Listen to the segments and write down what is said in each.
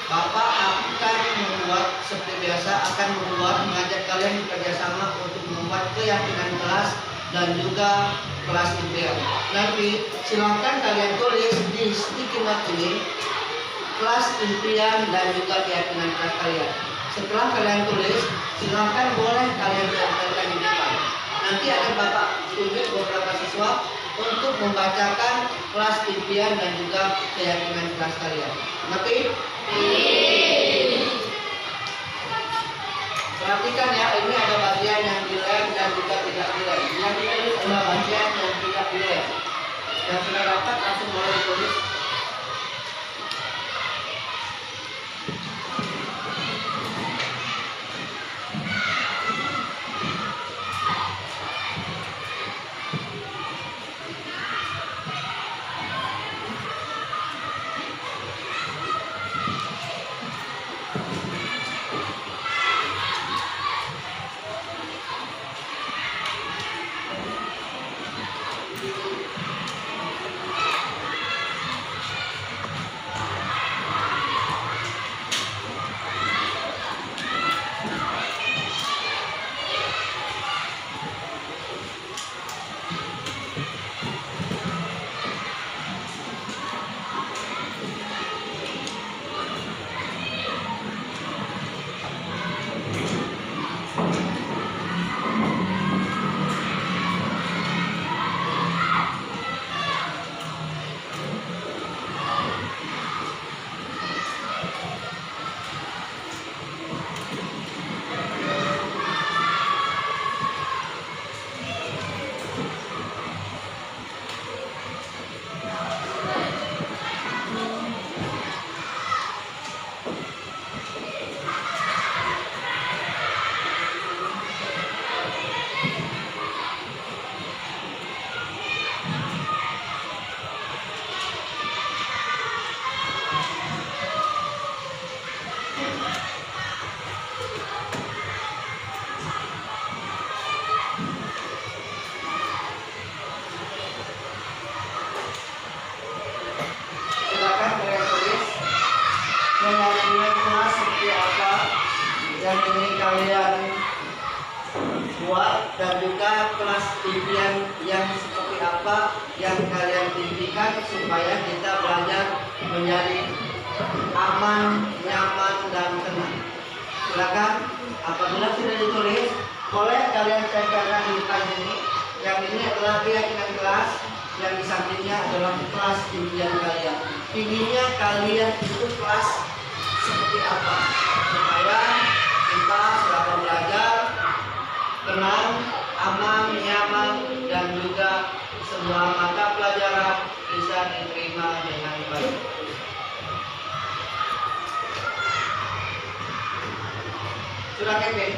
Bapak akan mengajak kalian bekerjasama untuk membuat keyakinan kelas dan juga kelas impian. Nanti silakan kalian tulis di sticky note ini kelas impian dan juga keyakinan kelas kalian. Setelah kalian tulis, silakan boleh kalian tempelkan di depan. Nanti akan Bapak tunjuk beberapa siswa untuk membacakan kelas impian dan juga keyakinan kelas kalian. Ngerti? Perhatikan ya, ini ada bagian yang dilem dan juga tidak dilem. Yang ditulis adalah bagian yang tidak dilem. Yang sudah dapat langsung boleh ditulis. Kelas seperti apa yang ingin kalian buat dan juga kelas impian yang seperti apa yang kalian impikan supaya kita belajar menjadi aman, nyaman, dan tenang. Silakan apabila sudah ditulis boleh kalian tempelkan di depan ini. Yang ini adalah keyakinan kelas, yang di sampingnya adalah kelas impian kalian. Inginnya kalian itu kelas seperti apa supaya kita selama belajar tenang, aman, nyaman, dan juga semua mata pelajaran bisa diterima dengan baik. Sudah Kevin?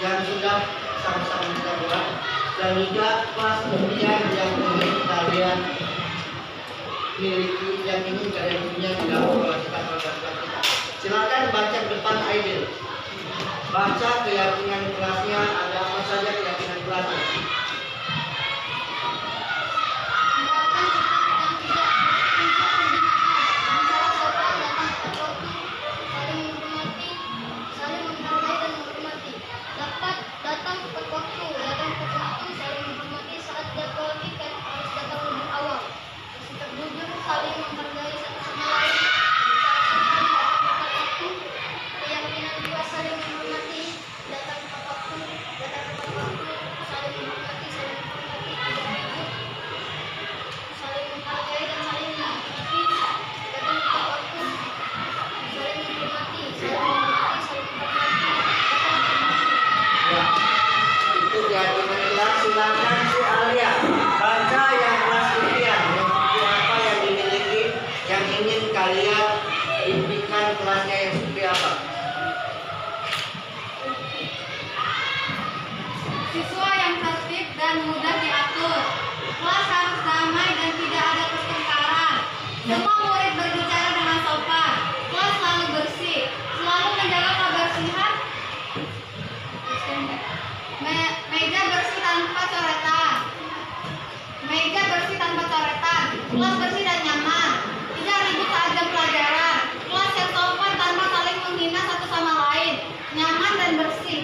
yang sudah sama-sama kita buat, dan juga kelas impian yang ingin kalian miliki, yang ingin kalian punya di dalam kelas kita. Silakan baca depan Aidil. Baca keyakinan kelasnya, ada apa saja keyakinan kelasnya. Silakan si Alia baca yang kelas impian, yang seperti apa yang dimiliki, yang ingin kalian impikan kelasnya yang seperti apa. Siswa yang tertib dan mudah diatur. Kelas harus damai dan tidak ada pertengkaran. Semua murid berbicara dengan sopan. Kelas selalu bersih, selalu menjaga kebersihan. Meja bersih tanpa coretan. Meja bersih tanpa coretan. Kelas bersih dan nyaman. Tidak ribut saat jam pelajaran. Kelas yang sopan tanpa saling menghina satu sama lain. Nyaman dan bersih.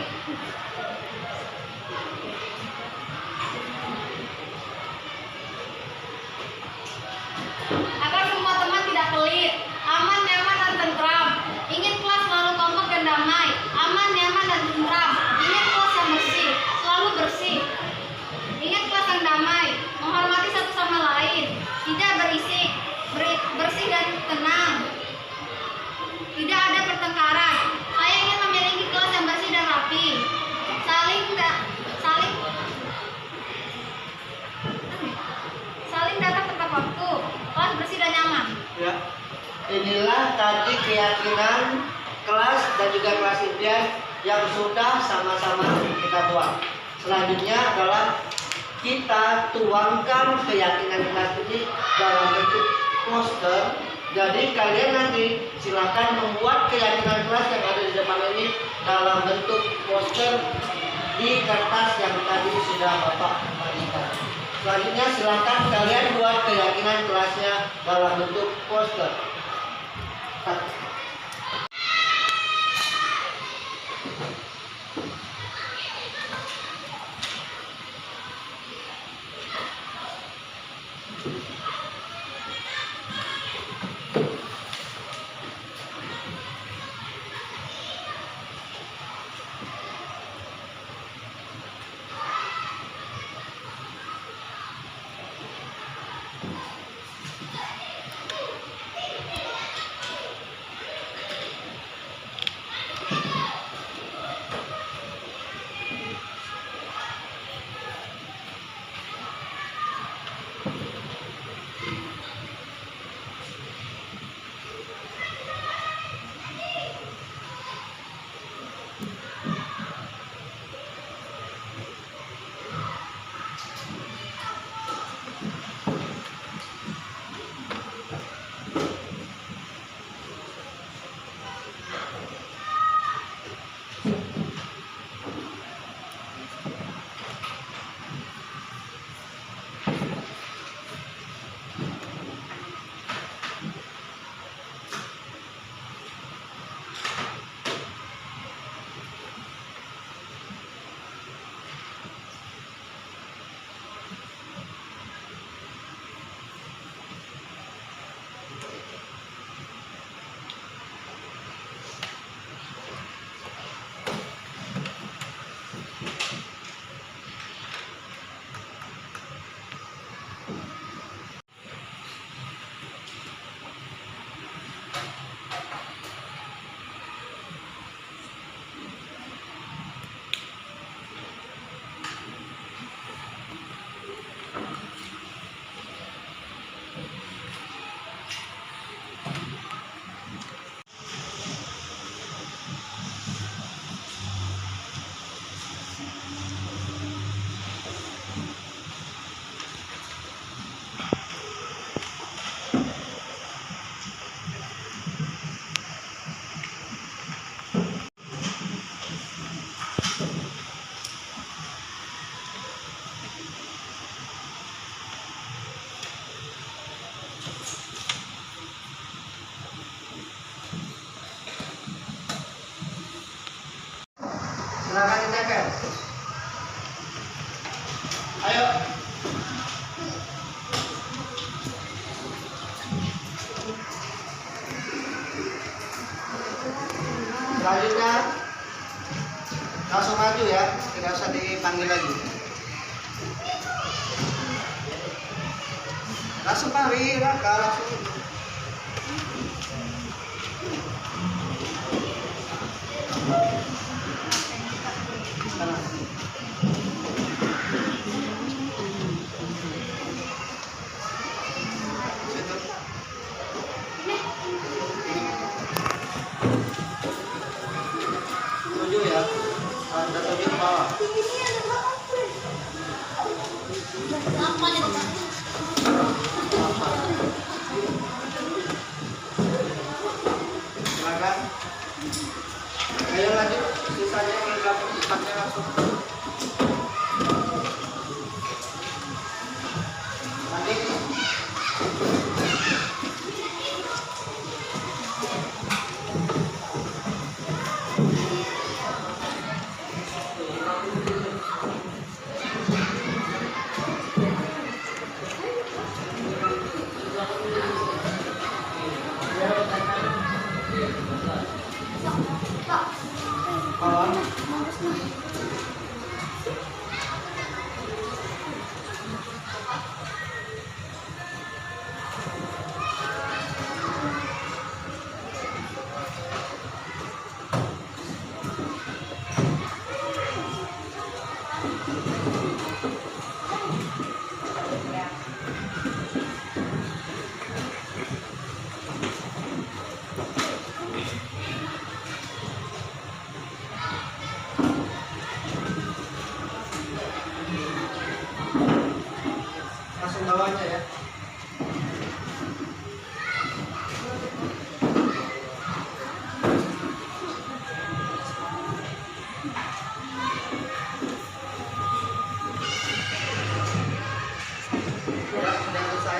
Agar semua teman tidak pelit, aman, nyaman, dan tentram. Ingin kelas selalu kompak dan damai, aman, nyaman, dan tentram. Ingin kelas yang bersih, selalu bersih. Ingin kelas yang damai, menghormati satu sama lain, tidak berisik, bersih dan tenang. Tidak ada pertengkaran. Saya ingin memiliki kelas yang bersih dan rapi. Saling datang tepat waktu. Kelas bersih dan nyaman. Ya, inilah tadi keyakinan kelas dan juga kelas impian yang sudah sama-sama kita buat. Selanjutnya adalah kita tuangkan keyakinan kelas ini dalam bentuk poster. Jadi kalian nanti silakan membuat keyakinan kelas yang ada di depan ini dalam bentuk poster di kertas yang tadi sudah Bapak bagikan. Selanjutnya silakan kalian buat keyakinan kelasnya dalam bentuk poster. Ayo. Selanjutnya langsung maju ya, tidak usah dipanggil lagi. Langsung mari, Raka, langsung. Sana. Situ. Tujuh ya, ada tujuh ke bawah. Silakan. Ayo lanjut, sisanya yang gabung empatnya langsung. Lanjut. Langsung bawa aja ya. Udah selesai.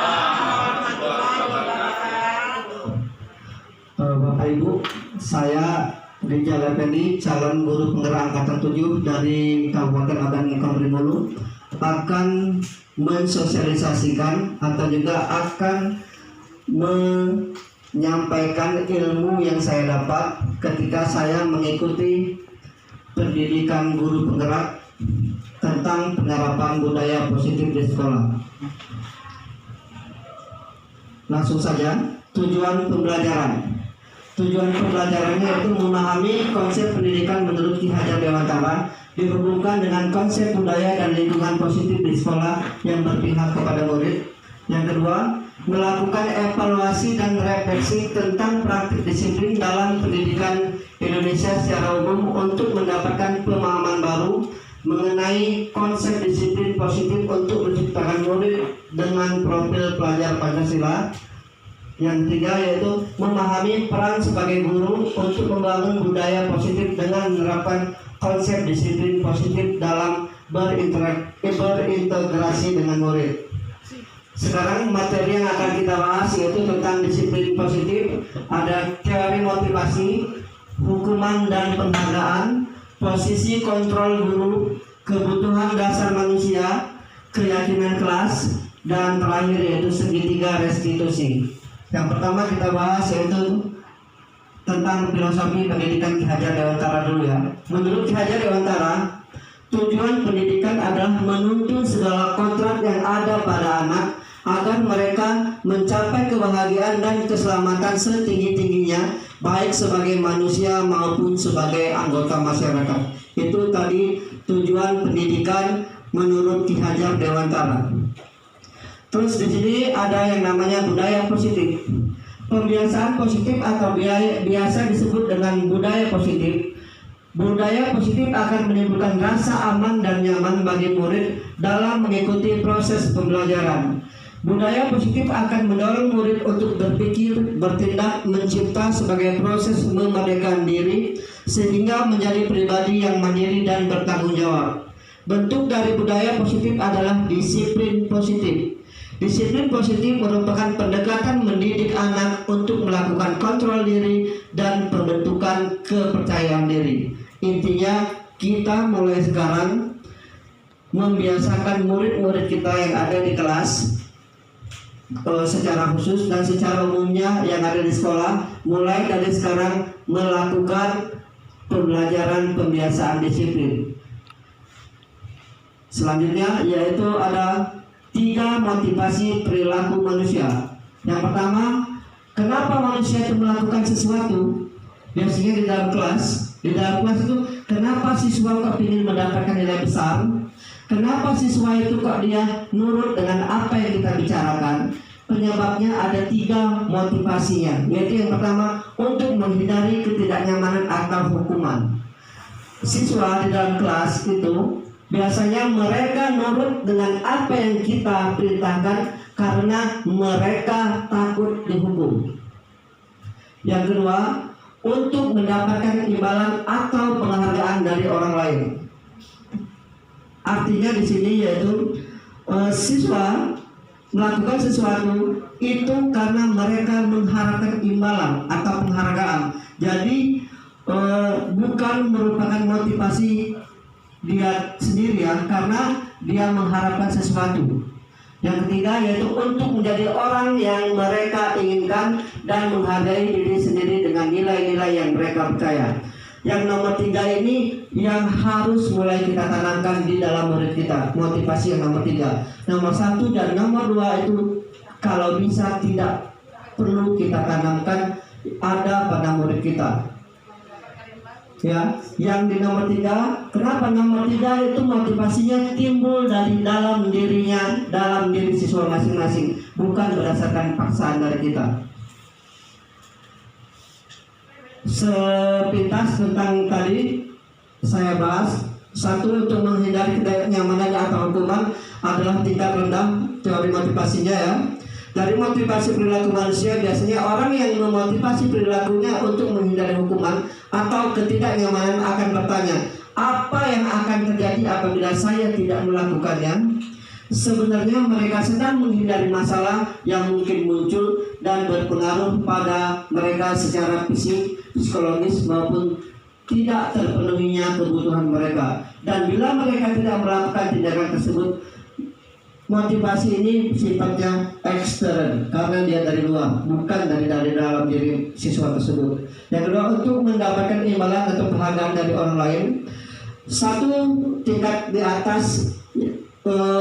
Warahmatullahi wabarakatuh. Bapak Ibu, saya Rijal Effendi, calon guru penggerak angkatan 7 dari Kabupaten Agam Kabupaten Mulu, akan mensosialisasikan atau juga akan menyampaikan ilmu yang saya dapat ketika saya mengikuti pendidikan guru penggerak tentang penerapan budaya positif di sekolah. Langsung saja, tujuan pembelajaran. Tujuan pembelajarannya itu memahami konsep pendidikan menurut Ki Hajar Dewantara dihubungkan dengan konsep budaya dan lingkungan positif di sekolah yang berpihak kepada murid. Yang kedua, melakukan evaluasi dan refleksi tentang praktik disiplin dalam pendidikan Indonesia secara umum untuk mendapatkan pemahaman baru mengenai konsep disiplin positif untuk menciptakan murid dengan profil pelajar Pancasila. Yang ketiga yaitu memahami peran sebagai guru untuk membangun budaya positif dengan menerapkan konsep disiplin positif dalam berintegrasi dengan murid. Sekarang materi yang akan kita bahas yaitu tentang disiplin positif. Ada teori motivasi, hukuman dan penghargaan, posisi kontrol guru, kebutuhan dasar manusia, keyakinan kelas, dan terakhir yaitu segitiga restitusi. Yang pertama kita bahas yaitu tentang filosofi pendidikan Ki Hajar Dewantara dulu ya. Menurut Ki Hajar Dewantara, tujuan pendidikan adalah menuntun segala kontrak yang ada pada anak agar mereka mencapai kebahagiaan dan keselamatan setinggi-tingginya, baik sebagai manusia maupun sebagai anggota masyarakat. Itu tadi tujuan pendidikan menurut Ki Hajar Dewantara. Terus di sini ada yang namanya budaya positif. Pembiasaan positif atau biasa disebut dengan budaya positif. Budaya positif akan menimbulkan rasa aman dan nyaman bagi murid dalam mengikuti proses pembelajaran. Budaya positif akan mendorong murid untuk berpikir, bertindak, mencipta sebagai proses memerdekakan diri sehingga menjadi pribadi yang mandiri dan bertanggung jawab. Bentuk dari budaya positif adalah disiplin positif. Disiplin positif merupakan pendekatan mendidik anak untuk melakukan kontrol diri dan pembentukan kepercayaan diri. Intinya, kita mulai sekarang membiasakan murid-murid kita yang ada di kelas secara khusus dan secara umumnya yang ada di sekolah, mulai dari sekarang melakukan pembelajaran pembiasaan disiplin. Selanjutnya yaitu ada 3 motivasi perilaku manusia. Yang pertama, kenapa manusia itu melakukan sesuatu? Biasanya di dalam kelas itu kenapa siswa kok ingin mendapatkan nilai besar? Kenapa siswa itu kok dia nurut dengan apa yang kita bicarakan? Penyebabnya ada 3 motivasinya. Yaitu yang pertama, untuk menghindari ketidaknyamanan atau hukuman. Siswa di dalam kelas itu biasanya mereka nurut dengan apa yang kita perintahkan karena mereka takut dihukum. Yang kedua, untuk mendapatkan imbalan atau penghargaan dari orang lain. Artinya di sini yaitu siswa melakukan sesuatu itu karena mereka mengharapkan imbalan atau penghargaan. Jadi bukan merupakan motivasi dia sendiri ya, karena dia mengharapkan sesuatu. Yang ketiga yaitu untuk menjadi orang yang mereka inginkan dan menghargai diri sendiri dengan nilai-nilai yang mereka percaya. Yang nomor 3 ini yang harus mulai kita tanamkan di dalam murid kita. Motivasi yang nomor 3. Nomor 1 dan nomor 2 itu kalau bisa tidak perlu kita tanamkan ada pada murid kita. Ya, yang di nomor 3, kenapa nomor 3 itu motivasinya timbul dari dalam dirinya, dalam diri siswa masing-masing, bukan berdasarkan paksaan dari kita. Sepintas tentang tadi saya bahas, 1 untuk menghindari ketidaknyamanan atau hukuman adalah tingkat rendah teori motivasinya ya. Dari motivasi perilaku manusia biasanya orang yang memotivasi perilakunya untuk menghindari hukuman atau ketidaknyamanan akan bertanya, apa yang akan terjadi apabila saya tidak melakukannya? Sebenarnya mereka sedang menghindari masalah yang mungkin muncul dan berpengaruh pada mereka secara fisik, psikologis maupun tidak terpenuhinya kebutuhan mereka. Dan bila mereka tidak melakukan tindakan tersebut, motivasi ini sifatnya ekstern karena dia dari luar, bukan dari dalam diri siswa tersebut. Yang kedua, untuk mendapatkan imbalan atau penghargaan dari orang lain, 1 tingkat di atas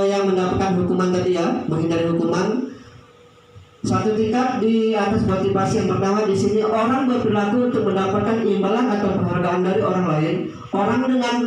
yang mendapatkan hukuman tadi ya, menghindari hukuman. 1 tingkat di atas motivasi yang pertama di sini orang berperilaku untuk mendapatkan imbalan atau penghargaan dari orang lain. Orang dengan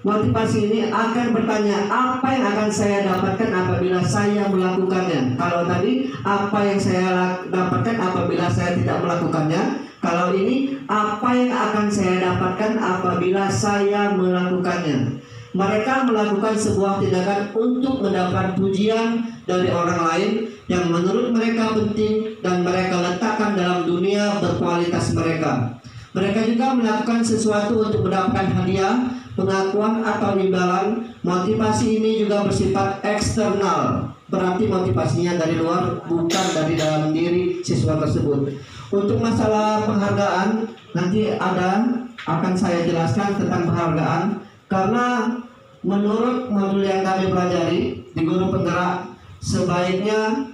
motivasi ini akan bertanya, apa yang akan saya dapatkan apabila saya melakukannya? Kalau tadi, apa yang saya dapatkan apabila saya tidak melakukannya? Kalau ini, apa yang akan saya dapatkan apabila saya melakukannya? Mereka melakukan sebuah tindakan untuk mendapat pujian dari orang lain yang menurut mereka penting dan mereka letakkan dalam dunia berkualitas mereka. Mereka juga melakukan sesuatu untuk mendapatkan hadiah, pengakuan atau imbalan. Motivasi ini juga bersifat eksternal, berarti motivasinya dari luar, bukan dari dalam diri siswa tersebut. Untuk masalah penghargaan nanti akan saya jelaskan tentang penghargaan, karena menurut modul yang kami pelajari di Guru Penggerak, sebaiknya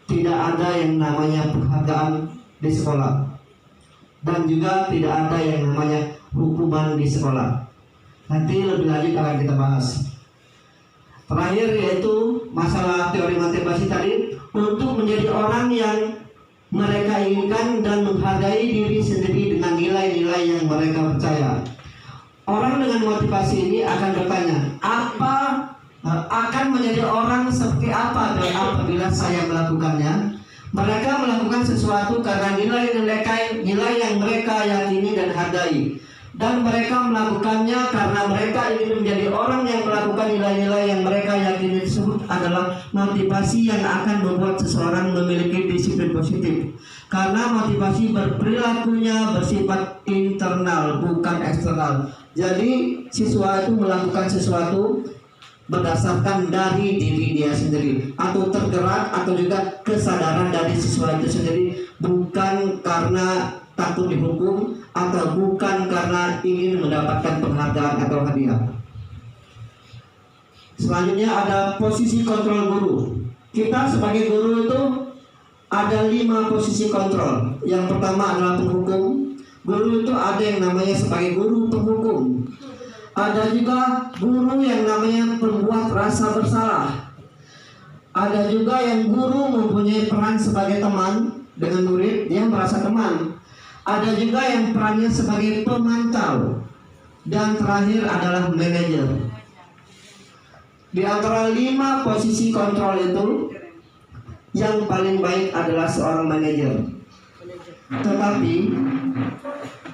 tidak ada yang namanya penghargaan di sekolah, dan juga tidak ada yang namanya hukuman di sekolah. Nanti lebih lanjut akan kita bahas. Terakhir yaitu masalah teori motivasi tadi, untuk menjadi orang yang mereka inginkan dan menghargai diri sendiri dengan nilai-nilai yang mereka percaya. Orang dengan motivasi ini akan bertanya, akan menjadi orang seperti apa apabila saya melakukannya? Mereka melakukan sesuatu karena nilai yang mereka yakini dan hargai. Dan mereka melakukannya karena mereka ingin menjadi orang yang melakukan nilai-nilai yang mereka yakini tersebut adalah motivasi yang akan membuat seseorang memiliki disiplin positif. Karena motivasi berperilakunya bersifat internal, bukan eksternal. Jadi siswa itu melakukan sesuatu berdasarkan dari diri dia sendiri, atau tergerak atau juga kesadaran dari siswa itu sendiri, bukan karena takut dihukum atau bukan karena ingin mendapatkan penghargaan atau hadiah. Selanjutnya ada posisi kontrol guru. Kita sebagai guru itu ada 5 posisi kontrol. Yang pertama adalah penghukum. Guru itu ada yang namanya sebagai guru penghukum. Ada juga guru yang namanya pembuat rasa bersalah. Ada juga yang guru mempunyai peran sebagai teman dengan murid, dia merasa teman. Ada juga yang perannya sebagai pemantau. Dan terakhir adalah manajer. Di antara 5 posisi kontrol itu, yang paling baik adalah seorang manajer. Tetapi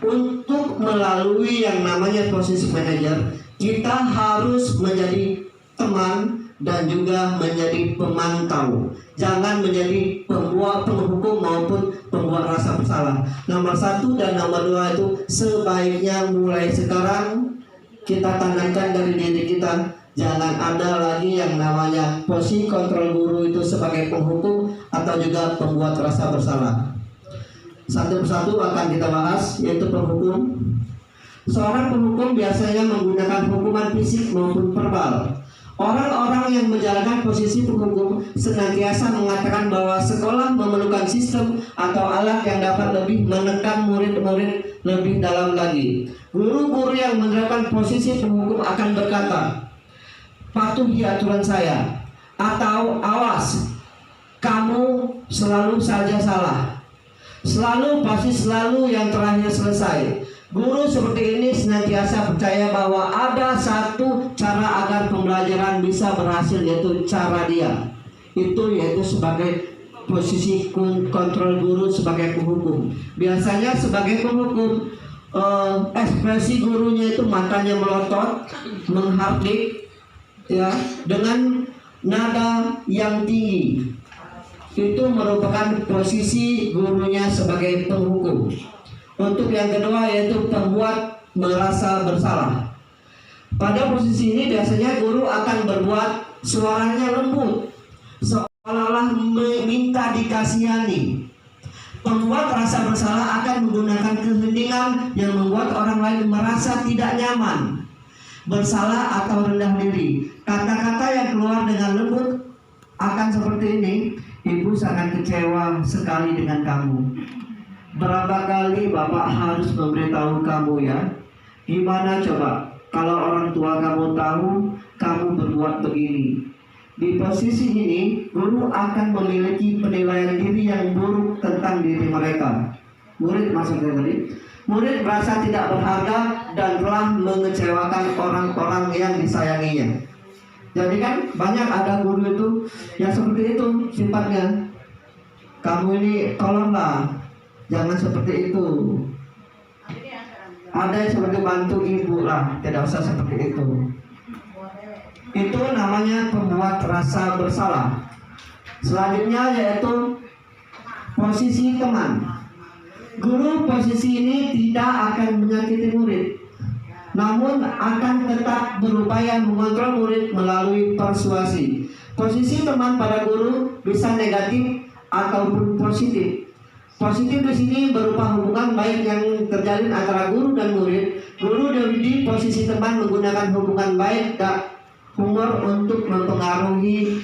untuk melalui yang namanya posisi manajer, kita harus menjadi teman dan juga menjadi pemantau. Jangan menjadi pembuat penghukum maupun pembuat rasa bersalah. Nomor 1 dan nomor 2 itu sebaiknya mulai sekarang kita tanamkan dari diri kita. Jangan ada lagi yang namanya posisi kontrol guru itu sebagai penghukum atau juga pembuat rasa bersalah. Satu persatu akan kita bahas, yaitu penghukum. Seorang penghukum biasanya menggunakan hukuman fisik maupun verbal. Orang-orang yang menjalankan posisi penghukum senantiasa mengatakan bahwa sekolah memerlukan sistem atau alat yang dapat lebih menekan murid-murid lebih dalam lagi. Guru-guru yang menerapkan posisi penghukum akan berkata, patuhi aturan saya, atau awas, kamu selalu saja salah, pasti selalu yang terakhir selesai. Guru seperti ini senantiasa percaya bahwa ada satu cara agar pembelajaran bisa berhasil, yaitu cara dia. Itu yaitu sebagai posisi kontrol guru sebagai penghukum. Biasanya sebagai penghukum, ekspresi gurunya itu matanya melotot, menghardik, ya, dengan nada yang tinggi. Itu merupakan posisi gurunya sebagai penghukum. Untuk yang kedua yaitu pembuat merasa bersalah. Pada posisi ini biasanya guru akan berbuat suaranya lembut, seolah-olah meminta dikasihani. Pembuat rasa bersalah akan menggunakan keheningan yang membuat orang lain merasa tidak nyaman, bersalah atau rendah diri. Kata-kata yang keluar dengan lembut akan seperti ini, ibu sangat kecewa sekali dengan kamu. Berapa kali bapak harus memberitahu kamu ya? Gimana coba kalau orang tua kamu tahu kamu berbuat begini? Di posisi ini, guru akan memiliki penilaian diri yang buruk tentang diri mereka. Murid maksudnya tadi, murid merasa tidak berharga dan telah mengecewakan orang-orang yang disayanginya. Jadi kan banyak ada guru itu yang seperti itu sifatnya. Kamu ini tolonglah, jangan seperti itu. Ada yang seperti bantu ibu lah, tidak usah seperti itu. Itu namanya pembuat rasa bersalah. Selanjutnya yaitu posisi teman. Guru posisi ini tidak akan menyakiti murid, namun akan tetap berupaya mengontrol murid melalui persuasi. Posisi teman pada guru bisa negatif ataupun positif. Positif di sini berupa hubungan baik yang terjalin antara guru dan murid. Guru di posisi teman menggunakan hubungan baik dan humor untuk mempengaruhi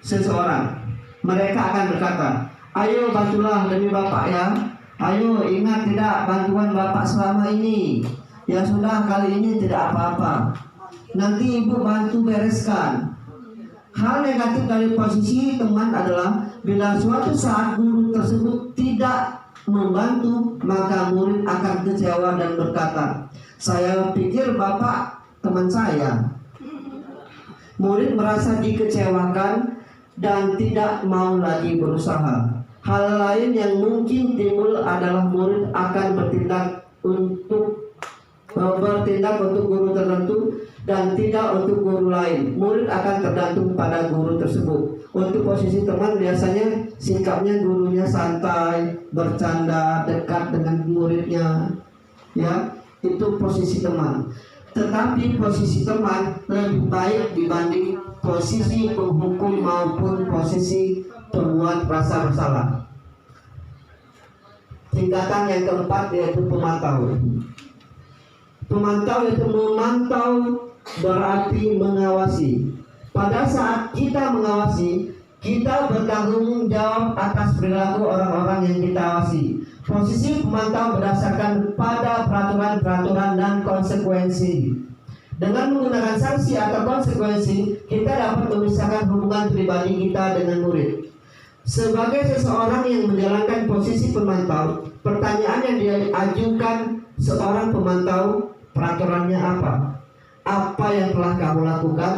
seseorang. Mereka akan berkata, ayo bantulah demi bapak ya. Ayo ingat tidak bantuan bapak selama ini. Ya sudah, kali ini tidak apa-apa. Nanti ibu bantu bereskan. Hal negatif dari posisi teman adalah bila suatu saat guru tersebut tidak membantu, maka murid akan kecewa dan berkata, saya pikir bapak teman saya. Murid merasa dikecewakan dan tidak mau lagi berusaha. Hal lain yang mungkin timbul adalah murid akan bertindak untuk guru tertentu dan tidak untuk guru lain. Murid akan tergantung pada guru tersebut. Untuk posisi teman biasanya sikapnya gurunya santai, bercanda, dekat dengan muridnya, ya, itu posisi teman. Tetapi posisi teman lebih baik dibanding posisi penghukum maupun posisi pembuat rasa bersalah. Tingkatan yang keempat yaitu pemantau. Pemantau itu memantau berarti mengawasi. Pada saat kita mengawasi, kita bertanggung jawab atas perilaku orang-orang yang kita awasi. Posisi pemantau berdasarkan pada peraturan-peraturan dan konsekuensi. Dengan menggunakan sanksi atau konsekuensi, kita dapat memisahkan hubungan pribadi kita dengan murid. Sebagai seseorang yang menjalankan posisi pemantau, pertanyaan yang diajukan seorang pemantau, peraturannya apa? Apa yang telah kamu lakukan?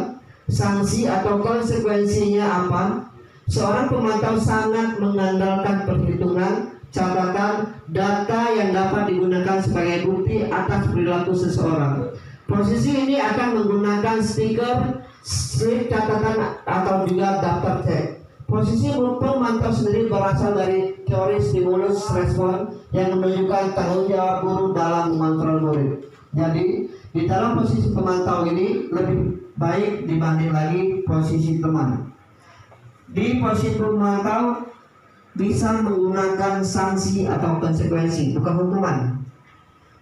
Sanksi atau konsekuensinya apa? Seorang pemantau sangat mengandalkan perhitungan, catatan, data yang dapat digunakan sebagai bukti atas perilaku seseorang. Posisi ini akan menggunakan stiker, slip catatan, atau juga daftar cek. Posisi pemantau sendiri berasal dari teori stimulus respon yang menunjukkan tanggung jawab guru dalam mengontrol murid. Jadi di dalam posisi pemantau ini lebih baik dibanding lagi posisi teman. Di posisi pemantau bisa menggunakan sanksi atau konsekuensi, bukan hukuman.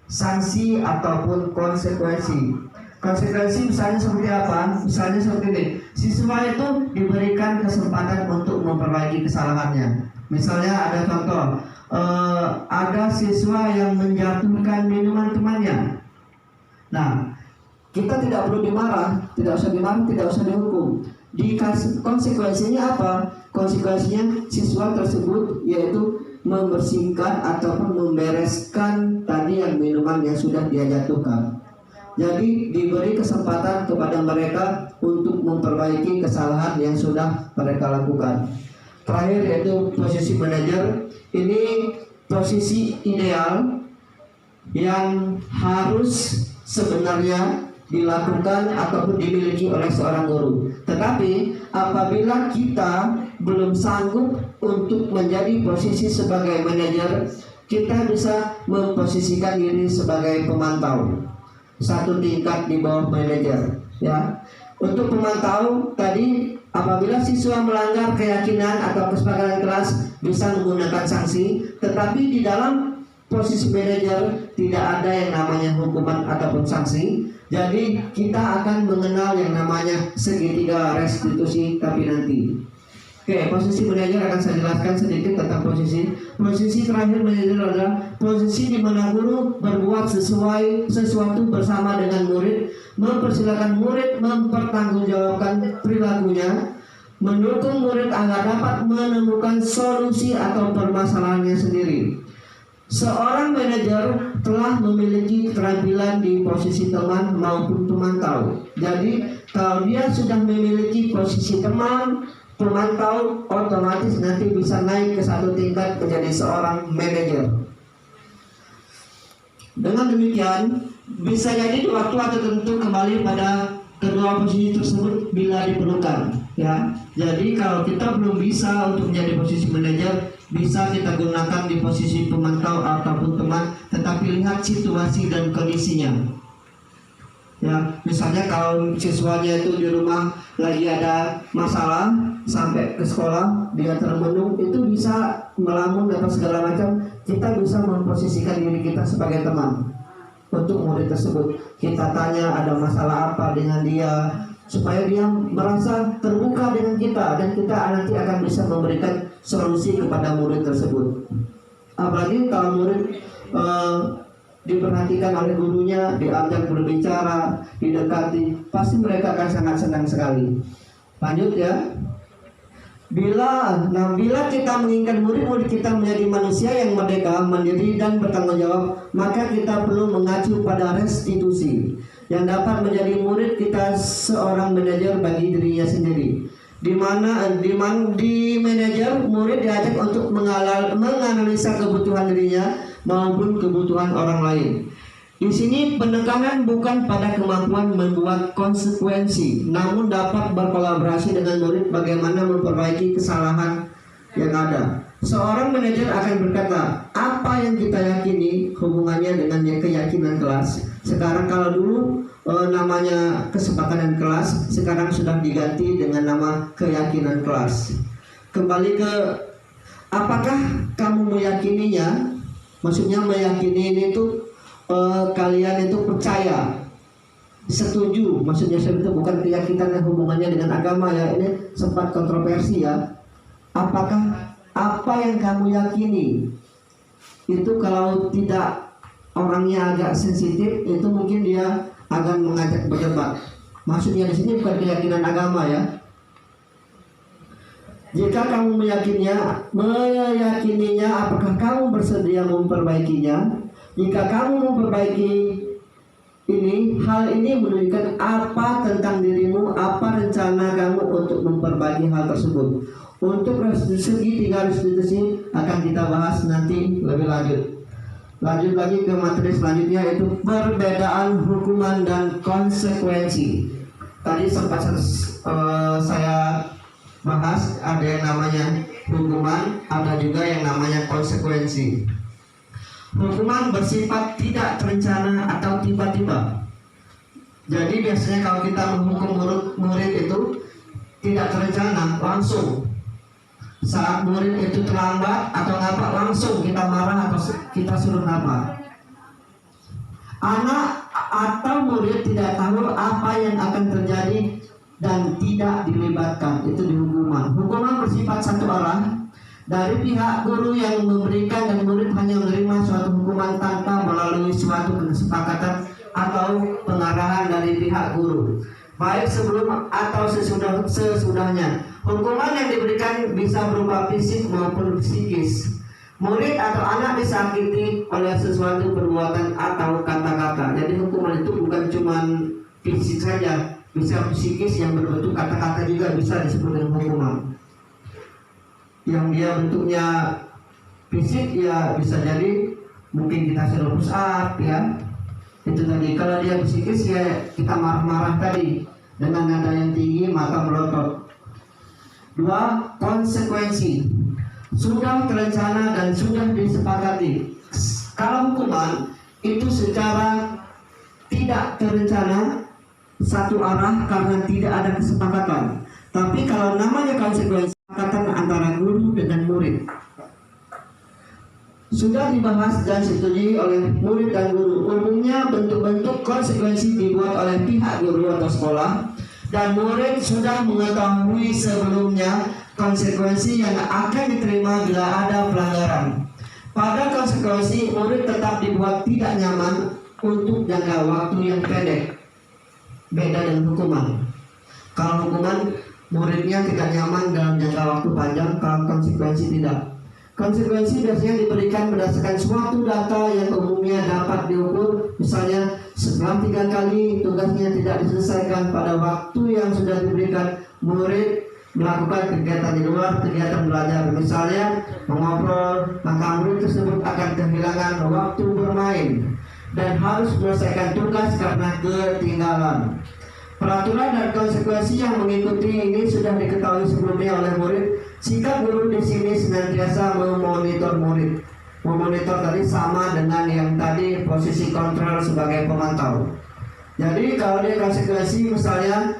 Sanksi ataupun konsekuensi. Konsekuensi misalnya seperti apa? Misalnya seperti ini. Siswa itu diberikan kesempatan untuk memperbaiki kesalahannya. Misalnya ada contoh, ada siswa yang menjatuhkan minuman temannya. Nah, kita tidak perlu dimarah, tidak usah dimarah, tidak usah dihukum. Konsekuensinya apa? Konsekuensinya siswa tersebut yaitu membersihkan ataupun membereskan tadi yang minuman yang sudah dia jatuhkan. Jadi diberi kesempatan kepada mereka untuk memperbaiki kesalahan yang sudah mereka lakukan. Terakhir yaitu posisi manajer. Ini posisi ideal yang harus sebenarnya dilakukan ataupun dimiliki oleh seorang guru. Tetapi apabila kita belum sanggup untuk menjadi posisi sebagai manajer, kita bisa memposisikan diri sebagai pemantau, satu tingkat di bawah manajer, ya. Untuk pemantau tadi, apabila siswa melanggar keyakinan atau kesepakatan kelas bisa menggunakan sanksi, tetapi di dalam posisi manajer tidak ada yang namanya hukuman ataupun sanksi. Jadi kita akan mengenal yang namanya segitiga restitusi tapi nanti. Oke, posisi manajer akan saya jelaskan sedikit tentang posisi. Posisi terakhir manajer adalah posisi di mana guru berbuat sesuatu bersama dengan murid, mempersilahkan murid mempertanggungjawabkan perilakunya, mendukung murid agar dapat menemukan solusi atau permasalahannya sendiri. Seorang manajer telah memiliki keterampilan di posisi teman maupun pemantau. Jadi kalau dia sudah memiliki posisi teman, pemantau, otomatis nanti bisa naik ke satu tingkat menjadi seorang manajer. Dengan demikian, bisa jadi di waktu tertentu kembali pada kedua posisi tersebut bila diperlukan, ya. Jadi kalau kita belum bisa untuk menjadi posisi manajer, bisa kita gunakan di posisi pemantau ataupun teman, tetapi lihat situasi dan kondisinya. Ya, misalnya kalau siswanya itu di rumah lagi ada masalah sampai ke sekolah dia termenung, itu bisa melamun dan segala macam, kita bisa memposisikan diri kita sebagai teman untuk murid tersebut. Kita tanya ada masalah apa dengan dia, supaya dia merasa terbuka dengan kita, dan kita nanti akan bisa memberikan solusi kepada murid tersebut. Apalagi kalau murid diperhatikan oleh gurunya, diajak berbicara, didekati, pasti mereka akan sangat senang sekali. Lanjut ya. Bila kita menginginkan murid-murid kita menjadi manusia yang merdeka, mandiri dan bertanggung jawab, maka kita perlu mengacu pada restitusi yang dapat menjadi murid kita seorang manajer bagi dirinya sendiri. di manajer murid diajak untuk menganalisa kebutuhan dirinya maupun kebutuhan orang lain. Di sini penekanan bukan pada kemampuan membuat konsekuensi, namun dapat berkolaborasi dengan murid bagaimana memperbaiki kesalahan yang ada. Seorang manajer akan berkata, apa yang kita yakini hubungannya dengan keyakinan kelas. Sekarang kalau dulu namanya kesepakatan kelas, sekarang sudah diganti dengan nama keyakinan kelas. Kembali ke apakah kamu meyakininya? Maksudnya meyakini ini tuh kalian itu percaya, setuju, maksudnya itu bukan keyakinan yang hubungannya dengan agama ya, ini sempat kontroversi ya. Apakah apa yang kamu yakini itu kalau tidak orangnya agak sensitif itu mungkin dia akan mengajak berdebat. Maksudnya di sini bukan keyakinan agama ya. Jika kamu meyakininya, apakah kamu bersedia memperbaikinya? Jika kamu memperbaiki hal ini menunjukkan apa tentang dirimu, apa rencana kamu untuk memperbaiki hal tersebut. Untuk segi 3 restitusi akan kita bahas nanti lebih lanjut. Lanjut lagi ke materi selanjutnya, yaitu perbedaan hukuman dan konsekuensi. Tadi sempat saya bahas ada yang namanya hukuman, ada juga yang namanya konsekuensi. Hukuman bersifat tidak terencana atau tiba-tiba. Jadi biasanya kalau kita menghukum murid itu tidak terencana, langsung. Saat murid itu terlambat atau ngapa, langsung kita marah atau kita suruh ngapa. Anak atau murid tidak tahu apa yang akan terjadi dan tidak dilibatkan, itu dihukuman. Hukuman bersifat satu arah dari pihak guru yang memberikan, dan murid hanya menerima suatu hukuman tanpa melalui suatu kesepakatan atau pengarahan dari pihak guru, baik sebelum atau sesudahnya. Hukuman yang diberikan bisa berupa fisik maupun psikis. Murid atau anak disakiti oleh sesuatu perbuatan atau kata-kata. Jadi hukuman itu bukan cuma fisik saja, bisa psikis yang berbentuk kata-kata juga bisa disebut dengan hukuman. Yang dia bentuknya fisik ya bisa jadi mungkin kita suruh push up ya, itu tadi. Kalau dia psikis ya kita marah-marah tadi dengan nada yang tinggi, maka melotot. 2. Konsekuensi sudah terencana dan sudah disepakati. Kalau hukuman itu secara tidak terencana, satu arah karena tidak ada kesepakatan. Tapi kalau namanya konsekuensi, kesepakatan antara guru dengan murid, sudah dibahas dan disetujui oleh murid dan guru. Umumnya bentuk-bentuk konsekuensi dibuat oleh pihak guru atau sekolah, dan murid sudah mengetahui sebelumnya konsekuensi yang akan diterima bila ada pelanggaran. Pada konsekuensi, murid tetap dibuat tidak nyaman untuk jangka waktu yang pendek. Beda dengan hukuman. Kalau hukuman, muridnya tidak nyaman dalam jangka waktu panjang, kalau konsekuensi tidak. Konsekuensi biasanya diberikan berdasarkan suatu data yang umumnya dapat diukur. Misalnya setelah 3 kali tugasnya tidak diselesaikan pada waktu yang sudah diberikan, murid melakukan kegiatan di luar kegiatan belajar, misalnya mengobrol, maka murid tersebut akan kehilangan waktu bermain dan harus menyelesaikan tugas karena ketinggalan. Peraturan dan konsekuensi yang mengikuti ini sudah diketahui sebelumnya oleh murid. Sikap guru di sini senantiasa memonitor murid. Memonitor tadi sama dengan yang tadi posisi kontrol sebagai pemantau. Jadi kalau dia konsekuensi misalnya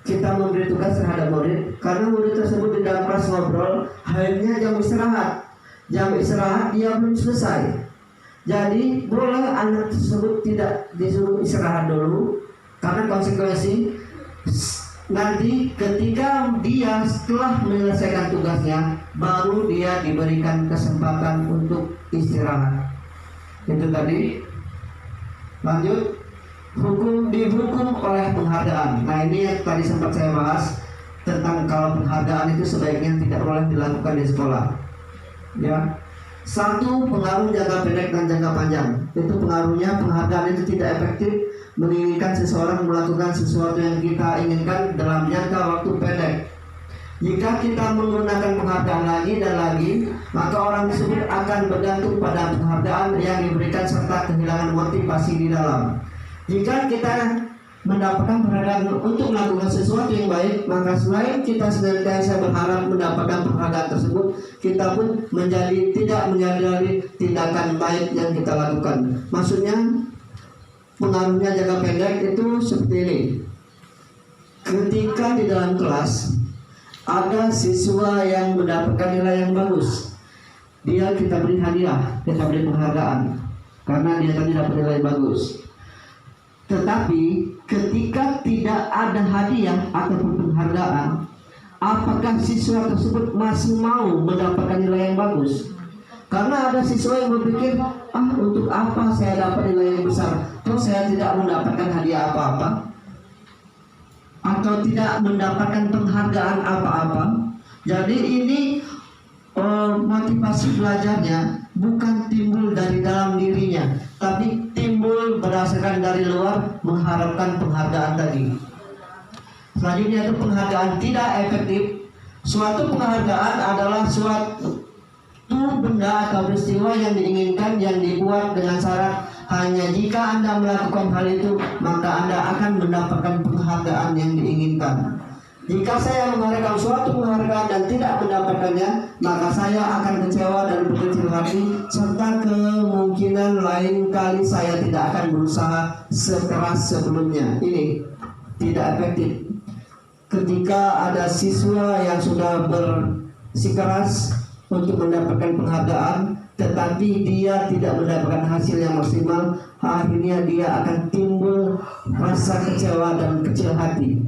kita memberi tugas terhadap murid, karena murid tersebut di dalam kelas ngobrol, akhirnya jam istirahat dia belum selesai. Jadi boleh anak tersebut tidak disuruh istirahat dulu, karena konsekuensi nanti ketika dia setelah menyelesaikan tugasnya, baru dia diberikan kesempatan untuk istirahat. Itu tadi. Lanjut. Dihukum oleh penghargaan. Nah ini yang tadi sempat saya bahas tentang kalau penghargaan itu sebaiknya tidak boleh dilakukan di sekolah. Ya, Satu, pengaruh jangka pendek dan jangka panjang. Itu pengaruhnya, penghargaan itu tidak efektif menginginkan seseorang melakukan sesuatu yang kita inginkan dalam jangka waktu pendek. Jika kita menggunakan penghargaan lagi dan lagi, maka orang tersebut akan bergantung pada penghargaan yang diberikan serta kehilangan motivasi di dalam. Jika kita mendapatkan penghargaan untuk melakukan sesuatu yang baik, maka selain kita senantiasa berharap mendapatkan penghargaan tersebut, kita pun tidak menyadari tindakan baik yang kita lakukan. Maksudnya, pengaruhnya jangka pendek itu seperti ini. Ketika di dalam kelas ada siswa yang mendapatkan nilai yang bagus, kita beri hadiah, kita beri penghargaan karena dia tadi dapat nilai bagus. Tetapi ketika tidak ada hadiah ataupun penghargaan, apakah siswa tersebut masih mau mendapatkan nilai yang bagus? Karena ada siswa yang berpikir, untuk apa saya dapat nilai yang besar, toh saya tidak mendapatkan hadiah apa-apa, atau tidak mendapatkan penghargaan apa-apa. Jadi ini motivasi belajarnya bukan timbul dari dalam dirinya, tapi timbul berdasarkan dari luar mengharapkan penghargaan tadi. Selanjutnya itu penghargaan tidak efektif. Suatu penghargaan adalah suatu benda atau peristiwa yang diinginkan, yang dibuat dengan syarat hanya jika Anda melakukan hal itu, maka Anda akan mendapatkan penghargaan yang diinginkan. Jika saya mengharapkan suatu penghargaan dan tidak mendapatkannya, maka saya akan kecewa dan berkecil hati, serta kemungkinan lain kali saya tidak akan berusaha sekeras sebelumnya. Ini tidak efektif. Ketika ada siswa yang sudah bersikeras untuk mendapatkan penghargaan, tetapi dia tidak mendapatkan hasil yang maksimal, akhirnya dia akan timbul rasa kecewa dan kecil hati.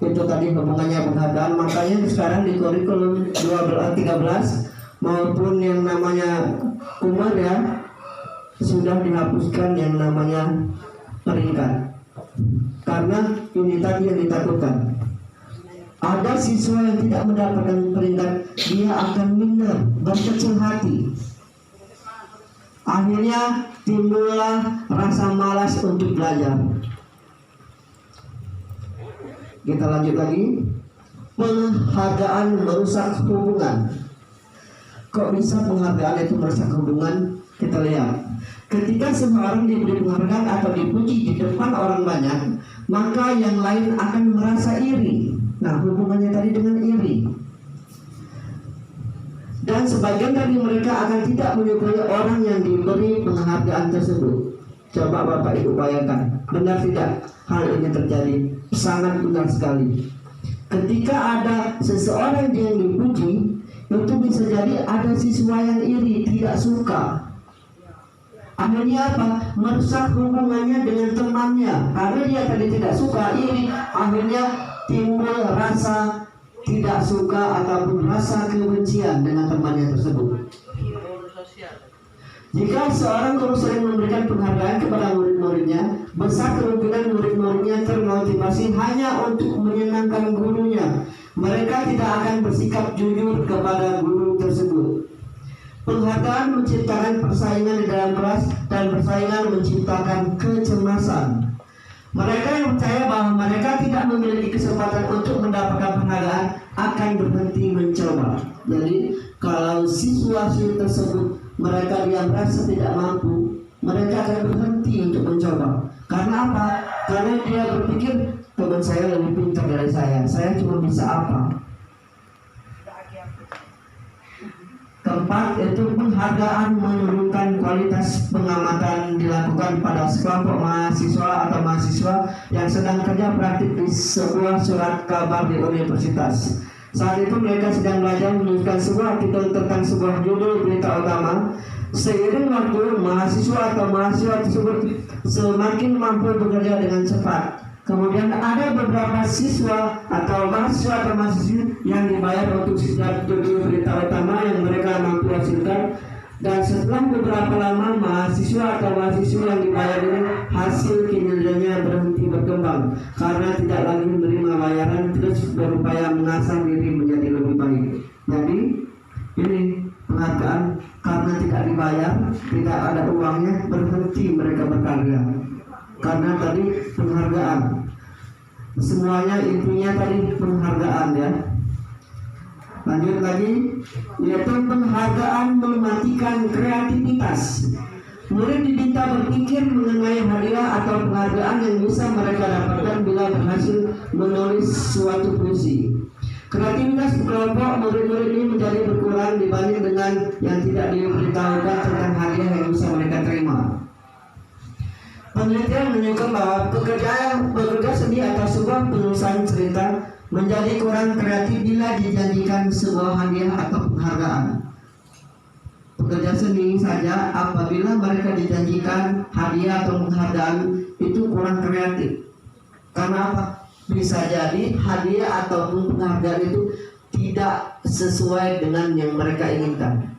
Itu tadi hubungannya penghargaan. Makanya sekarang di kurikulum 13 maupun yang namanya Kumar ya, sudah dihapuskan yang namanya peringkat. Karena ini tadi yang ditakutkan. Ada siswa yang tidak mendapatkan peringkat, dia akan minder, berkecil hati. Akhirnya timbullah rasa malas untuk belajar. Kita lanjut lagi. Penghargaan merusak hubungan. Kok bisa penghargaan itu merusak hubungan? Kita lihat. Ketika seseorang diberi penghargaan atau dipuji di depan orang banyak, maka yang lain akan merasa iri. Nah, hubungannya tadi dengan iri. Dan sebagian dari mereka akan tidak menyukai orang yang diberi penghargaan tersebut. Coba Bapak Ibu bayangkan, benar tidak hal ini terjadi? Sangat benar sekali. Ketika ada seseorang yang dipuji, itu bisa jadi ada siswa yang iri, tidak suka. Akhirnya apa? Merusak hubungannya dengan temannya. Karena dia tadi tidak suka, iri, akhirnya timbul rasa tidak suka ataupun rasa kebencian dengan temannya tersebut. Jika seorang guru sering memberikan penghargaan kepada murid-muridnya, besar kemungkinan murid-muridnya termotivasi hanya untuk menyenangkan gurunya. Mereka tidak akan bersikap jujur kepada guru tersebut. Penghargaan menciptakan persaingan di dalam kelas, dan persaingan menciptakan kecemasan. Mereka yang percaya bahwa mereka tidak memiliki kesempatan untuk mendapatkan penghargaan akan berhenti mencoba. Jadi kalau siswa-siswi tersebut mereka dia merasa tidak mampu, mereka akan berhenti untuk mencoba. Karena apa? Karena dia berpikir teman saya lebih pintar dari saya cuma bisa apa? Keempat, itu penghargaan menurunkan kualitas pengamatan dilakukan pada sekelompok mahasiswa atau mahasiswa yang sedang kerja praktik di sebuah surat kabar di universitas. Saat itu mereka sedang belajar menuliskan sebuah artikel tentang sebuah judul berita utama. Seiring waktu, mahasiswa atau mahasiswa tersebut semakin mampu bekerja dengan cepat. Kemudian ada beberapa siswa atau mahasiswi yang dibayar untuk setiap judul berita utama yang mereka mampu hasilkan. Dan setelah beberapa lama, mahasiswa atau mahasiswi yang dibayar ini hasil kinerjanya berhenti berkembang karena tidak lagi menerima bayaran, terus berupaya mengasah diri menjadi lebih baik. Jadi ini penghargaan karena tidak dibayar, tidak ada uangnya, berhenti mereka berkarya. Karena tadi penghargaan. Semuanya intinya tadi penghargaan ya. Lanjut lagi, yaitu penghargaan mematikan kreativitas. Murid diminta berpikir mengenai hadiah atau penghargaan yang bisa mereka dapatkan bila berhasil menulis suatu puisi. Kreativitas kelompok murid-murid ini menjadi berkurang dibanding dengan yang tidak diberitahukan tentang hadiah yang bisa mereka terima. Penelitian menunjukkan bahwa bekerja seni atau sebuah penulisan cerita menjadi kurang kreatif bila dijanjikan sebuah hadiah atau penghargaan. Pekerja seni saja apabila mereka dijanjikan hadiah atau penghargaan itu kurang kreatif. Karena apa? Bisa jadi hadiah ataupun penghargaan itu tidak sesuai dengan yang mereka inginkan.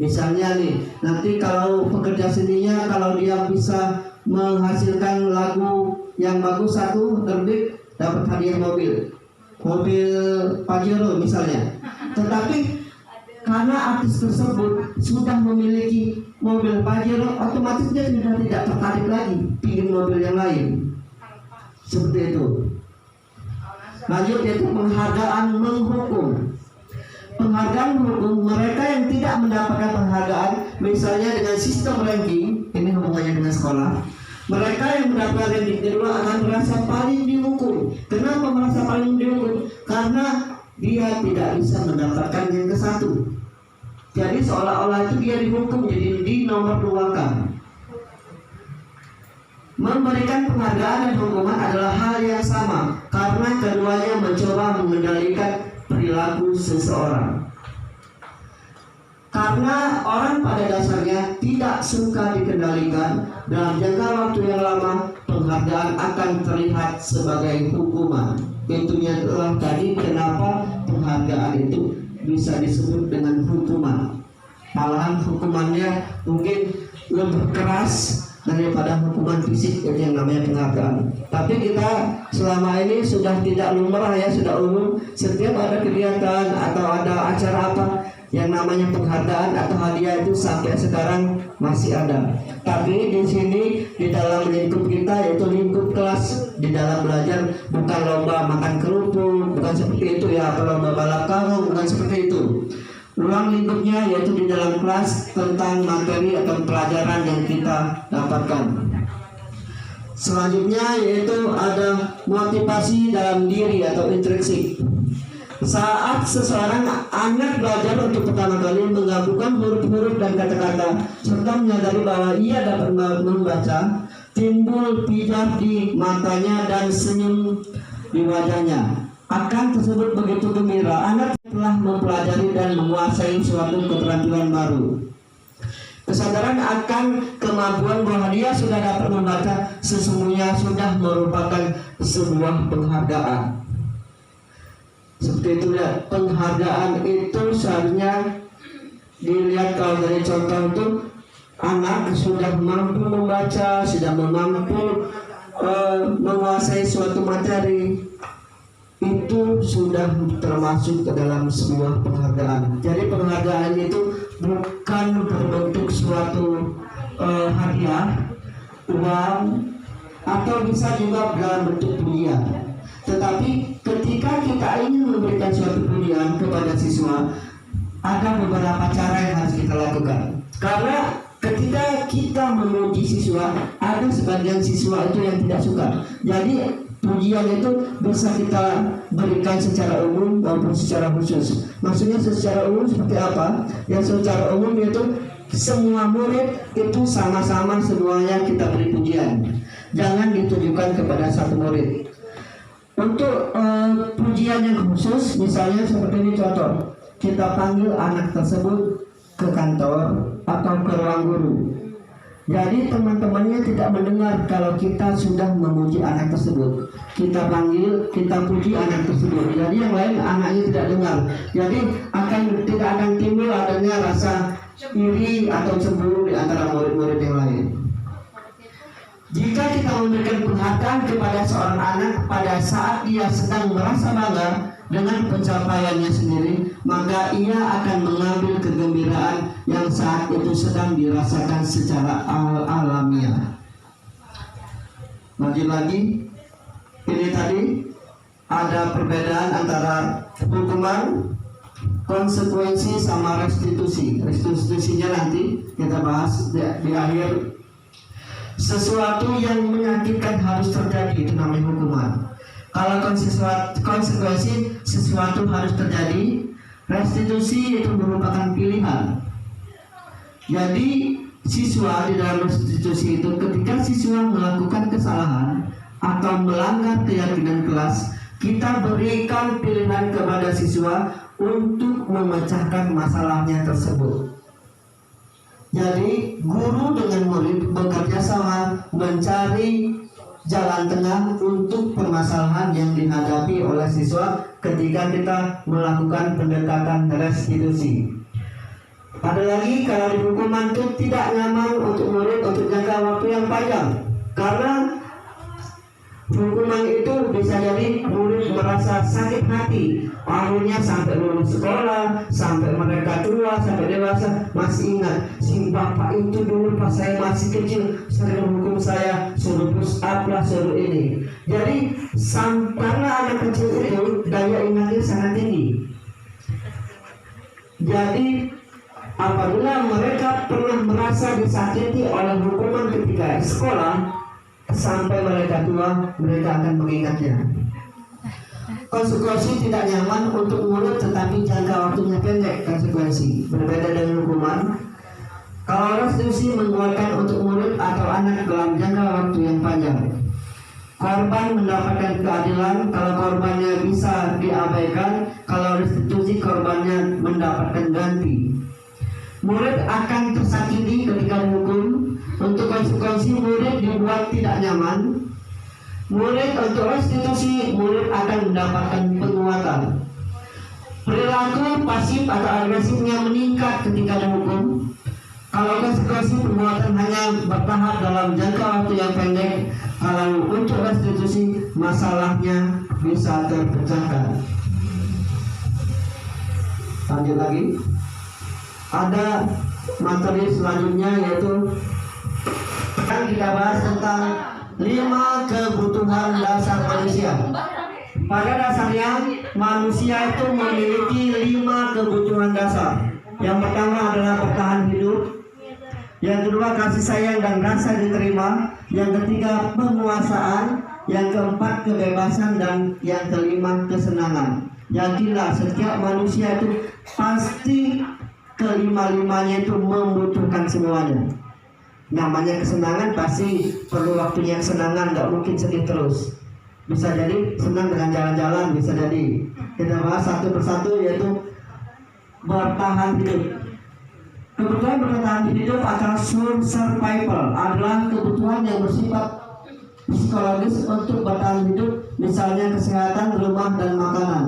Misalnya nih, nanti kalau pekerja seninya kalau dia bisa menghasilkan lagu yang bagus satu terbit dapat hadiah mobil Pajero misalnya. Tetapi karena artis tersebut sudah memiliki mobil Pajero, otomatis dia sudah tidak tertarik lagi ingin mobil yang lain. Seperti itu. Lanjut yaitu penghargaan menghukum. Penghargaan menghukum mereka yang tidak mendapatkan penghargaan, misalnya dengan sistem ranking, ini hubungannya dengan sekolah. Mereka yang mendapatkan ranking kedua akan merasa paling dihukum. Kenapa merasa paling dihukum? Karena dia tidak bisa mendapatkan yang ke satu. Jadi seolah-olah itu dia dihukum, jadi dinomor duakan. Memberikan penghargaan dan hukuman adalah hal yang sama, karena keduanya mencoba mengendalikan perilaku seseorang. Karena orang pada dasarnya tidak suka dikendalikan, dalam jangka waktu yang lama penghargaan akan terlihat sebagai hukuman. Itunya adalah tadi kenapa penghargaan itu bisa disebut dengan hukuman. Malahan hukumannya mungkin lebih keras daripada hukuman fisik yang namanya penghargaan. Tapi kita selama ini sudah tidak lumrah ya, sudah umum. Setiap ada kegiatan atau ada acara apa yang namanya penghargaan atau hadiah itu sampai sekarang masih ada. Tapi di sini di dalam lingkup kita yaitu lingkup kelas, di dalam belajar bukan lomba makan kerupuk, bukan seperti itu ya, atau lomba balap karung, bukan seperti itu. Ruang lingkupnya yaitu di dalam kelas tentang materi atau pelajaran yang kita dapatkan. Selanjutnya yaitu ada motivasi dalam diri atau intrinsik. Saat seseorang anak belajar untuk pertama kali menggabungkan huruf-huruf dan kata-kata serta menyadari bahwa ia dapat membaca, timbul pijar di matanya dan senyum di wajahnya. Akan tersebut begitu gembira, anak telah mempelajari dan menguasai suatu keterampilan baru. Kesadaran akan kemampuan bahwa dia sudah dapat membaca sesungguhnya sudah merupakan sebuah penghargaan. Seperti itu ya, penghargaan itu seharusnya dilihat kalau dari contoh itu anak sudah mampu membaca, sudah mampu menguasai suatu materi, itu sudah termasuk ke dalam sebuah penghargaan. Jadi penghargaan itu bukan berbentuk suatu hadiah, uang, atau bisa juga dalam bentuk pujian. Tetapi ketika kita ingin memberikan suatu pujian kepada siswa, ada beberapa cara yang harus kita lakukan. Karena ketika kita memuji siswa, ada sebagian siswa itu yang tidak suka. Jadi pujian itu bisa kita berikan secara umum maupun secara khusus. Maksudnya secara umum seperti apa? Yang secara umum itu semua murid itu sama-sama semuanya kita beri pujian. Jangan ditujukan kepada satu murid. Untuk pujian yang khusus, misalnya seperti ini contoh, kita panggil anak tersebut ke kantor atau ke ruang guru. Jadi teman-temannya tidak mendengar kalau kita sudah memuji anak tersebut. Kita panggil, kita puji anak tersebut. Jadi yang lain anaknya tidak dengar. Jadi tidak akan timbul adanya rasa iri atau cemburu di antara murid-murid yang lain. Jika kita memberikan penghargaan kepada seorang anak pada saat dia sedang merasa bangga, dengan pencapaiannya sendiri, maka ia akan mengambil kegembiraan yang saat itu sedang dirasakan secara alamiah. Lagi-lagi, ini tadi ada perbedaan antara hukuman, konsekuensi sama restitusi. Restitusinya nanti kita bahas di akhir. Sesuatu yang menyakitkan harus terjadi, itu namanya hukuman. Kalau konsekuensi, sesuatu harus terjadi. Restitusi itu merupakan pilihan. Jadi siswa di dalam restitusi itu, ketika siswa melakukan kesalahan atau melanggar keyakinan kelas, kita berikan pilihan kepada siswa untuk memecahkan masalahnya tersebut. Jadi guru dengan murid bekerja sama mencari jalan tengah untuk permasalahan yang dihadapi oleh siswa ketika kita melakukan pendekatan restitusi. Ada lagi, kalau di hukuman itu tidak nyaman untuk murid untuk jangka waktu yang panjang, karena hukuman itu bisa jadi murid merasa sakit hati, akhirnya sampai lulus sekolah, sampai mereka tua, sampai dewasa masih ingat, si bapak itu dulu pas saya masih kecil sering menghukum saya, suruh push up lah, suruh ini. Jadi karena anak kecil itu daya ingatnya sangat tinggi. Jadi apabila mereka pernah merasa disakiti oleh hukuman ketika sekolah, sampai mereka tua, mereka akan mengingatnya. Konsekuensi tidak nyaman untuk murid, tetapi jangka waktunya pendek. Konsekuensi berbeda dengan hukuman. Kalau restitusi menguatkan untuk murid atau anak dalam jangka waktu yang panjang. Korban mendapatkan keadilan kalau korbannya bisa diabaikan. Kalau restitusi, korbannya mendapatkan ganti. Murid akan tersakiti ketika dihukum. Untuk konsekuensi, murid dibuat tidak nyaman. Murid untuk restitusi, murid akan mendapatkan penguatan. Perilaku pasif atau agresifnya meningkat ketika dihukum. Kalau konsekuensi, penguatan hanya bertahap dalam jangka waktu yang pendek. Kalau untuk restitusi, masalahnya bisa terpecahkan. Lanjut lagi. Ada materi selanjutnya, yaitu kita bahas tentang 5 kebutuhan dasar manusia. Pada dasarnya manusia itu memiliki 5 kebutuhan dasar. Yang pertama adalah bertahan hidup. Yang kedua, kasih sayang dan rasa diterima. Yang ketiga, penguasaan. Yang keempat, kebebasan. Dan yang kelima, kesenangan. Yakinlah, setiap manusia itu pasti kelima-limanya itu membutuhkan semuanya. Namanya kesenangan pasti perlu waktunya kesenangan, nggak mungkin sedih terus. Bisa jadi senang dengan jalan-jalan, bisa jadi. Kita bahas satu persatu, yaitu bertahan hidup. Kebutuhan bertahan hidup atau survival adalah kebutuhan yang bersifat psikologis untuk bertahan hidup, misalnya kesehatan, rumah, dan makanan.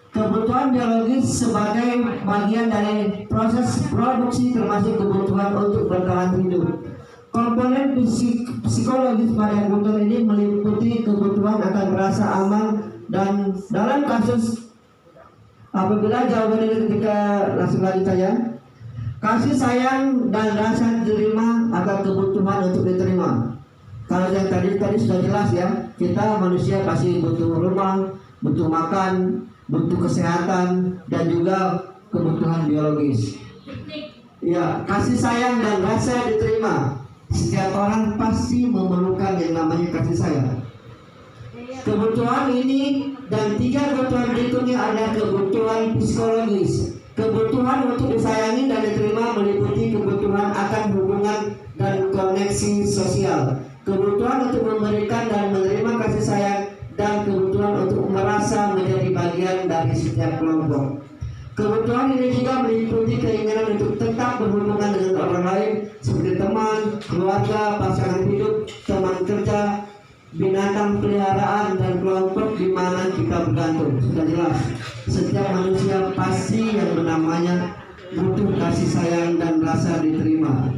Kebutuhan biologis sebagai bagian dari proses produksi, termasuk kebutuhan untuk bertahan hidup. Komponen psikologis pada kebutuhan ini meliputi kebutuhan akan merasa aman, dan dalam kasus apabila jawaban ini ketika langsung lagi saya, kasih sayang dan rasa diterima akan kebutuhan untuk diterima. Kalau yang tadi sudah jelas ya, kita manusia pasti butuh rumah, butuh makan, butuh kesehatan, dan juga kebutuhan biologis. Ya, kasih sayang dan rasa diterima. Setiap orang pasti memerlukan yang namanya kasih sayang. Kebutuhan ini dan 3 kebutuhan berikutnya ada kebutuhan psikologis. Kebutuhan untuk disayangi dan diterima meliputi kebutuhan akan hubungan dan koneksi sosial. Kebutuhan untuk memberikan dan menerima kasih sayang, dan kebutuhan untuk merasa menjadi bagian dari setiap kelompok. Kebutuhan ini juga meliputi keinginan untuk tetap berhubungan dengan orang lain, seperti teman, keluarga, pasangan hidup, teman kerja, binatang peliharaan, dan kelompok di mana kita bergantung. Sudah jelas, setiap manusia pasti yang namanya butuh kasih sayang dan rasa diterima.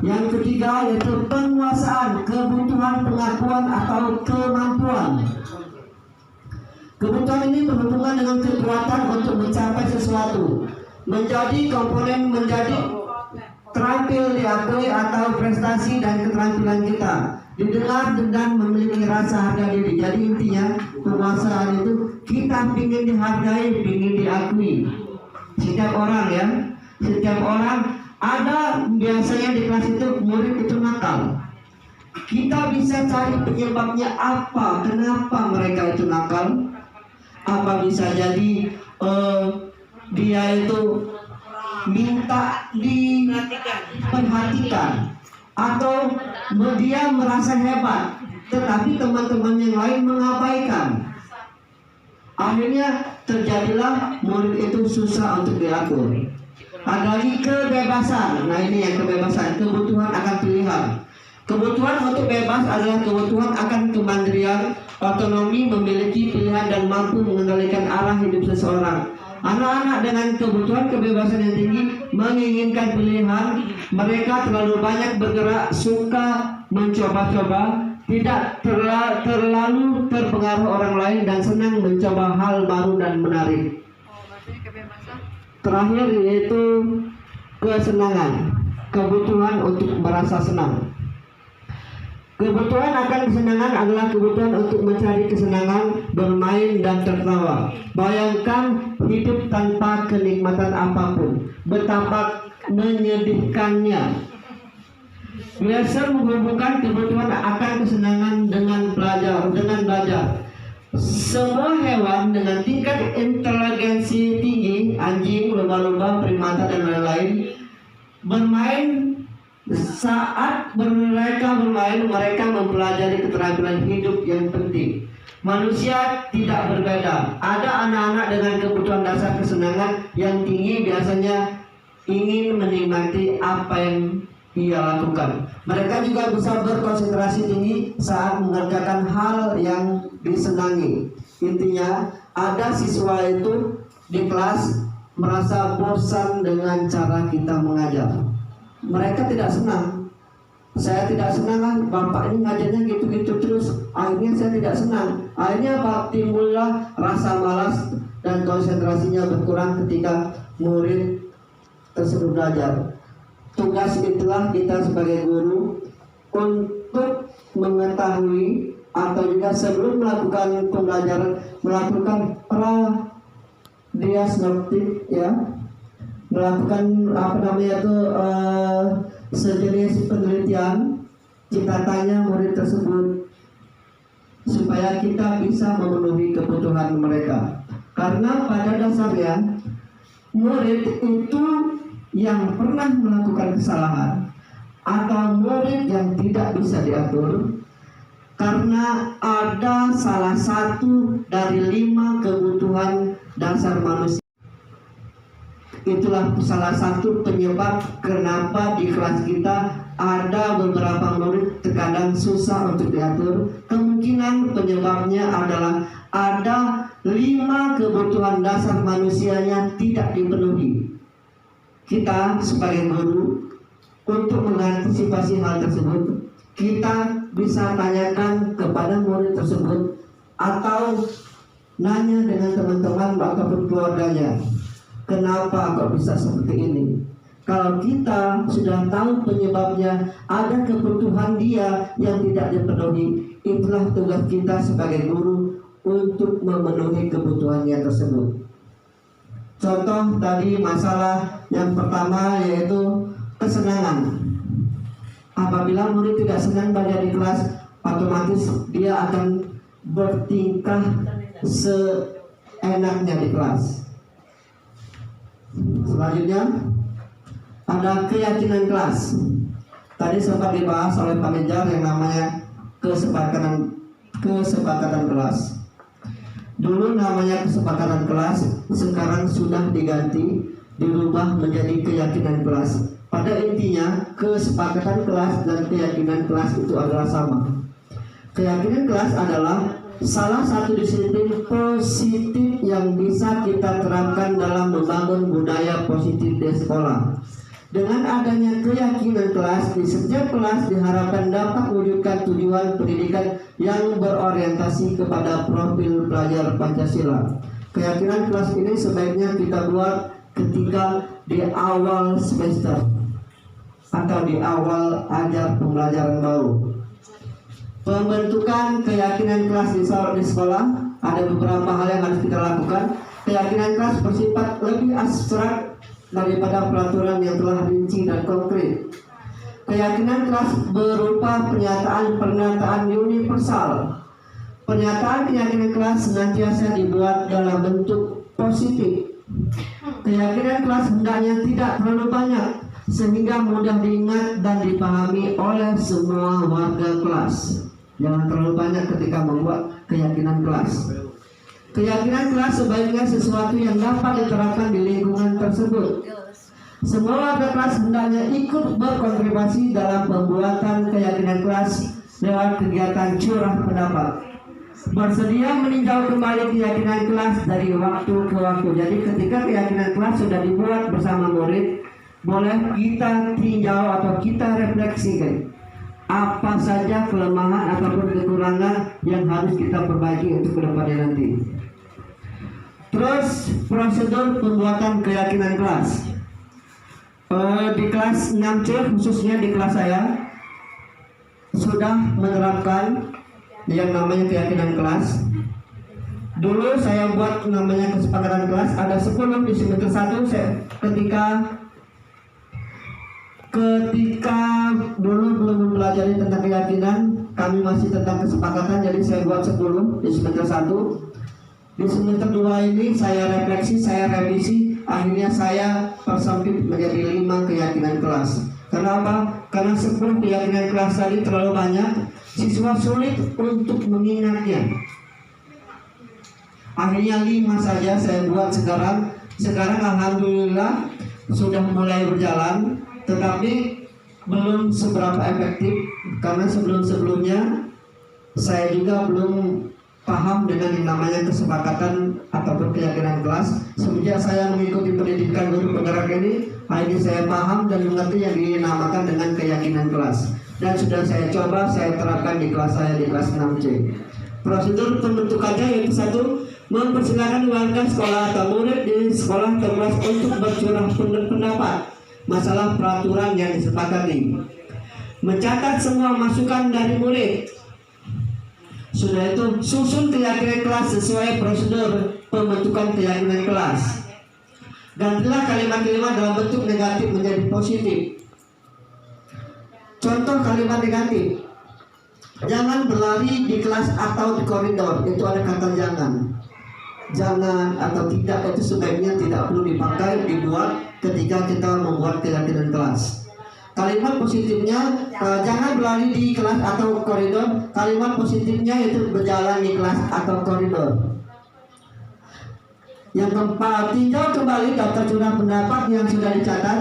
Yang ketiga yaitu penguasaan, kebutuhan pengakuan atau kemampuan. Kebutuhan ini berhubungan dengan kekuatan untuk mencapai sesuatu, menjadi komponen, menjadi terampil diakui atau prestasi dan keterampilan kita, didengar dan memiliki rasa harga diri. Jadi intinya penguasaan itu kita ingin dihargai, ingin diakui. Setiap orang ya, setiap orang ada biasanya di kelas itu murid itu nakal. Kita bisa cari penyebabnya apa, kenapa mereka itu nakal. Apa bisa jadi dia itu minta diperhatikan, atau dia merasa hebat tetapi teman-teman yang lain mengabaikan. Akhirnya terjadilah murid itu susah untuk diatur. Ada lagi kebebasan. Nah ini yang kebebasan, kebutuhan akan pilihan. Kebutuhan untuk bebas adalah kebutuhan akan kemandirian, otonomi, memiliki pilihan dan mampu mengendalikan arah hidup seseorang. Anak-anak dengan kebutuhan kebebasan yang tinggi menginginkan pilihan. Mereka terlalu banyak bergerak, suka mencoba-coba, tidak terlalu terpengaruh orang lain, dan senang mencoba hal baru dan menarik. Terakhir yaitu kesenangan, kebutuhan untuk merasa senang. Kebutuhan akan kesenangan adalah kebutuhan untuk mencari kesenangan, bermain dan tertawa. Bayangkan hidup tanpa kenikmatan apapun, betapa menyedihkannya. Glasser menghubungkan kebutuhan akan kesenangan dengan belajar. Semua hewan dengan tingkat inteligensi tinggi, anjing, lumba-lumba, primata dan lain-lain, bermain. Saat mereka bermain, mereka mempelajari keterampilan hidup yang penting. Manusia tidak berbeda. Ada anak-anak dengan kebutuhan dasar kesenangan yang tinggi, biasanya ingin menikmati apa yang ia lakukan. Mereka juga bisa berkonsentrasi tinggi saat mengerjakan hal yang disenangi. Intinya, ada siswa itu di kelas merasa bosan dengan cara kita mengajar. Mereka tidak senang. Saya tidak senang lah, bapak ini ngajarnya gitu-gitu terus. Akhirnya saya tidak senang. Akhirnya timbullah rasa malas dan konsentrasinya berkurang ketika murid tersebut belajar. Tugas itulah kita sebagai guru untuk mengetahui atau juga sebelum melakukan pembelajaran melakukan diagnostik ya, melakukan sejenis penelitian. Kita tanya murid tersebut supaya kita bisa memenuhi kebutuhan mereka, karena pada dasarnya murid itu yang pernah melakukan kesalahan atau murid yang tidak bisa diatur karena ada salah satu dari 5 kebutuhan dasar manusia. Itulah salah satu penyebab kenapa di kelas kita ada beberapa murid terkadang susah untuk diatur. Kemungkinan penyebabnya adalah ada 5 kebutuhan dasar manusianya tidak dipenuhi. Kita sebagai guru untuk mengantisipasi hal tersebut, kita bisa tanyakan kepada murid tersebut atau nanya dengan teman-teman ataupun keluarganya, kenapa kok bisa seperti ini? Kalau kita sudah tahu penyebabnya, ada kebutuhan dia yang tidak dipenuhi, itulah tugas kita sebagai guru untuk memenuhi kebutuhannya tersebut. Contoh tadi masalah yang pertama yaitu kesenangan. Apabila murid tidak senang belajar di kelas, otomatis dia akan bertingkah seenaknya di kelas. Selanjutnya ada keyakinan kelas. Tadi sempat dibahas oleh Pak Menjar yang namanya kesepakatan kelas. Dulu namanya kesepakatan kelas, sekarang sudah diganti, dirubah menjadi keyakinan kelas. Pada intinya kesepakatan kelas dan keyakinan kelas itu adalah sama. Keyakinan kelas adalah salah satu disiplin positif yang bisa kita terapkan dalam membangun budaya positif di sekolah. Dengan adanya keyakinan kelas, di setiap kelas diharapkan dapat mewujudkan tujuan pendidikan yang berorientasi kepada profil pelajar Pancasila. Keyakinan kelas ini sebaiknya kita buat ketika di awal semester atau di awal ajar pembelajaran baru. Pembentukan keyakinan kelas di sekolah, ada beberapa hal yang harus kita lakukan. Keyakinan kelas bersifat lebih abstrak daripada peraturan yang telah rinci dan konkret. Keyakinan kelas berupa pernyataan universal. Pernyataan keyakinan kelas senantiasa dibuat dalam bentuk positif. Keyakinan kelas hendaknya tidak terlalu banyak sehingga mudah diingat dan dipahami oleh semua warga kelas. Jangan terlalu banyak ketika membuat keyakinan kelas. Keyakinan kelas sebaiknya sesuatu yang dapat diterapkan di lingkungan tersebut. Semua warga kelas hendaknya ikut berkontribusi dalam pembuatan keyakinan kelas lewat kegiatan curah pendapat. Bersedia meninjau kembali keyakinan kelas dari waktu ke waktu. Jadi ketika keyakinan kelas sudah dibuat bersama murid, boleh kita tinjau atau kita refleksikan apa saja kelemahan ataupun kekurangan yang harus kita perbaiki untuk kedepannya nanti. Terus prosedur pembuatan keyakinan kelas. Di kelas 6C khususnya di kelas saya sudah menerapkan yang namanya keyakinan kelas. Dulu saya buat namanya kesepakatan kelas, ada 10 di semester 1. Ketika dulu belum mempelajari tentang keyakinan, kami masih tentang kesepakatan, jadi saya buat 10 di semester 1. Di semester 2 ini saya refleksi, saya revisi, akhirnya saya persempit menjadi 5 keyakinan kelas. Kenapa? Karena 10 keyakinan kelas tadi terlalu banyak, siswa sulit untuk mengingatnya. Akhirnya 5 saja saya buat sekarang. Sekarang alhamdulillah sudah mulai berjalan, tetapi belum seberapa efektif karena sebelum-sebelumnya saya juga belum paham dengan yang namanya kesepakatan ataupun keyakinan kelas. Semenjak saya mengikuti pendidikan guru penggerak ini, akhirnya saya paham dan mengerti yang dinamakan dengan keyakinan kelas. Dan sudah saya coba, saya terapkan di kelas saya di kelas 6C. Prosedur pembentukannya yaitu 1. Mempersilahkan warga sekolah atau murid di sekolah atau kelas untuk bercurah pendapat masalah peraturan yang disepakati. Mencatat semua masukan dari murid. Sudah itu, susun keyakinan kelas sesuai prosedur pembentukan keyakinan kelas. Gantilah kalimat-kalimat dalam bentuk negatif menjadi positif. Contoh kalimat negatif: jangan berlari di kelas atau di koridor. Itu ada kata jangan. Jangan atau tidak itu sebaiknya tidak perlu dipakai, dibuat ketika kita membuat keyakinan kelas. Kalimat positifnya jangan berlari di kelas atau koridor. Kalimat positifnya itu berjalan di kelas atau koridor. Yang keempat, tinjau kembali daftar curah pendapat yang sudah dicatat.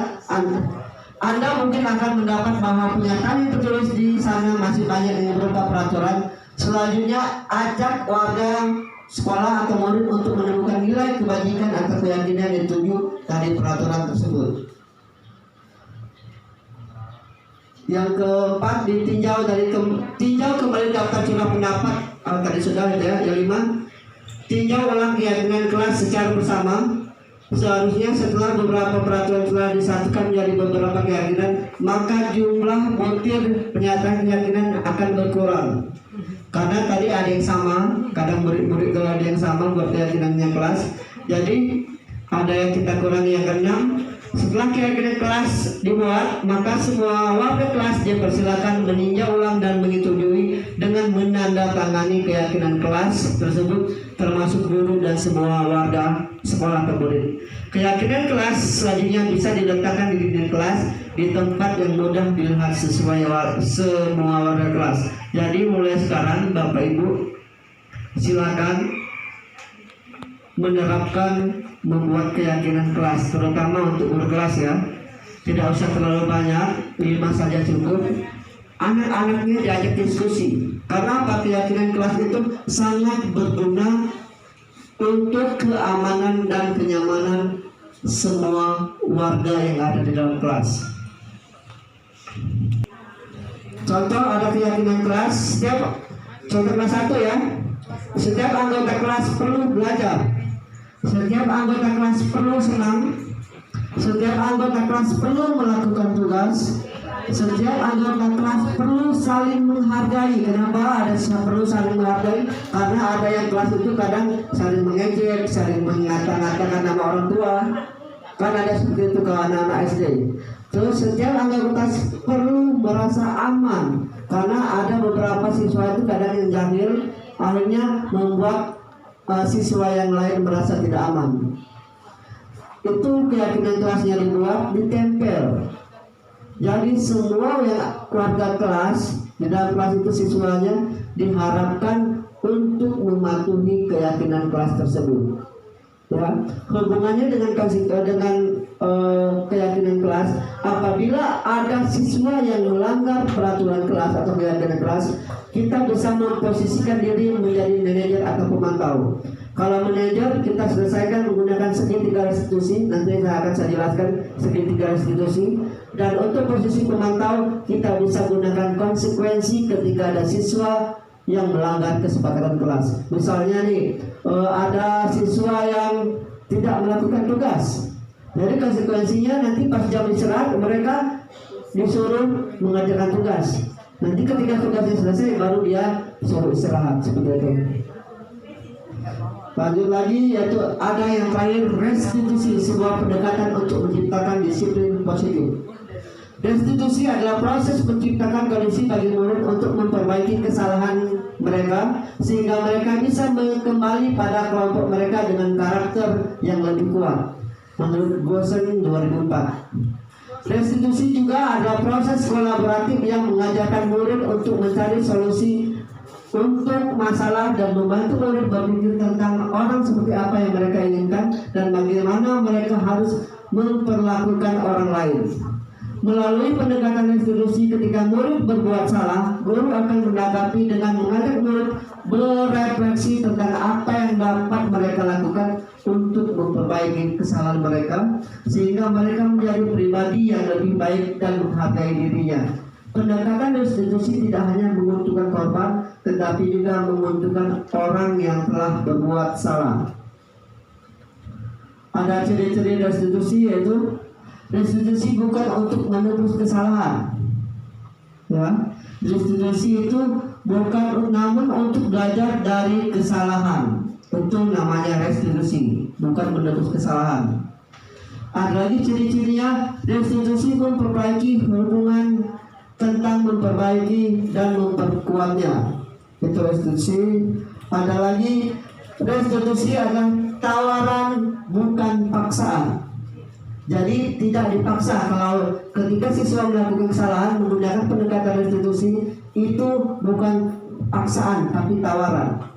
Anda mungkin akan mendapat bahwa pernyataan yang tertulis di sana masih banyak yang berupa peraturan. Selanjutnya, ajak warga sekolah atau murid untuk menemukan nilai kebajikan atau keyakinan yang dituju dari peraturan tersebut. Yang keempat, tinjau kembali daftar curah pendapat. Tadi sudah ya. Yang 5, tinjau ulang keyakinan kelas secara bersama. Seharusnya setelah beberapa peraturan telah disatukan menjadi beberapa keyakinan, maka jumlah butir pernyataan keyakinan akan berkurang. Karena tadi ada yang sama, kadang murid-murid kalau ada yang sama buat keyakinannya kelas. Jadi ada yang kita kurangi yang ke-6. Setelah keyakinan kelas dibuat, maka semua warga kelas dipersilakan meninjau ulang dan menyetujui dengan menandatangani keyakinan kelas tersebut, termasuk guru dan semua warga sekolah atau murid. Keyakinan kelas selanjutnya bisa diletakkan di dinding kelas di tempat yang mudah dilihat sesuai semua warga kelas. Jadi mulai sekarang Bapak Ibu silakan menerapkan membuat keyakinan kelas, terutama untuk berkelas ya. Tidak usah terlalu banyak, 5 saja cukup. Anak-anaknya diajak diskusi. Karena apa? Keyakinan kelas itu sangat berguna untuk keamanan dan kenyamanan semua warga yang ada di dalam kelas. Contoh, ada keyakinan kelas, contoh kelas 1 ya. Setiap anggota kelas perlu belajar. Setiap anggota kelas perlu senang. Setiap anggota kelas perlu melakukan tugas. Setiap anggota kelas perlu saling menghargai. Kenapa perlu saling menghargai? Karena ada yang kelas itu kadang saling mengejek, saling mengata-ngatakan nama orang tua. Kan ada seperti itu ke anak-anak SD. Terus setiap anggota kelas perlu merasa aman, karena ada beberapa siswa itu kadang yang jahil, akhirnya membuat siswa yang lain merasa tidak aman. Itu keyakinan kelasnya dibuat, ditempel. Jadi semua yang keluarga kelas di dalam kelas itu siswanya diharapkan untuk mematuhi keyakinan kelas tersebut. Ya, hubungannya dengan keyakinan kelas, apabila ada siswa yang melanggar peraturan kelas atau keyakinan kelas, kita bisa memposisikan diri menjadi manajer atau pemantau. Kalau manajer, kita selesaikan menggunakan segitiga restitusi. Nanti saya jelaskan segitiga restitusi. Dan untuk posisi pemantau, kita bisa gunakan konsekuensi ketika ada siswa yang melanggar kesepakatan kelas. Misalnya nih, ada siswa yang tidak melakukan tugas. Jadi konsekuensinya nanti pas jam istirahat mereka disuruh mengerjakan tugas. Nanti ketika tugasnya selesai baru dia suruh istirahat, seperti itu. Lanjut lagi, yaitu ada yang terakhir, restitusi, sebuah pendekatan untuk menciptakan disiplin positif. Restitusi adalah proses menciptakan kondisi bagi murid untuk memperbaiki kesalahan mereka sehingga mereka bisa kembali pada kelompok mereka dengan karakter yang lebih kuat. Menurut Gosen 2004. Restitusi juga adalah proses kolaboratif yang mengajarkan murid untuk mencari solusi untuk masalah dan membantu murid berpikir tentang orang seperti apa yang mereka inginkan dan bagaimana mereka harus memperlakukan orang lain. Melalui pendekatan restitusi, ketika murid berbuat salah, guru akan menanggapi dengan mengajak murid berefleksi tentang apa yang dapat mereka lakukan untuk memperbaiki kesalahan mereka, sehingga mereka menjadi pribadi yang lebih baik dan menghargai dirinya. Pendekatan restitusi tidak hanya menguntungkan korban, tetapi juga menguntungkan orang yang telah berbuat salah. Ada ciri-ciri restitusi, yaitu restitusi bukan untuk menebus kesalahan. Ya, restitusi itu bukan namun untuk belajar dari kesalahan. Itu namanya restitusi, bukan menebus kesalahan. Ada lagi ciri-cirinya, restitusi memperbaiki hubungan tentang memperbaiki dan memperkuatnya. Itu restitusi. Ada lagi, restitusi adalah tawaran bukan paksaan. Jadi tidak dipaksa. Kalau ketika siswa melakukan kesalahan menggunakan pendekatan restitusi, itu bukan paksaan tapi tawaran.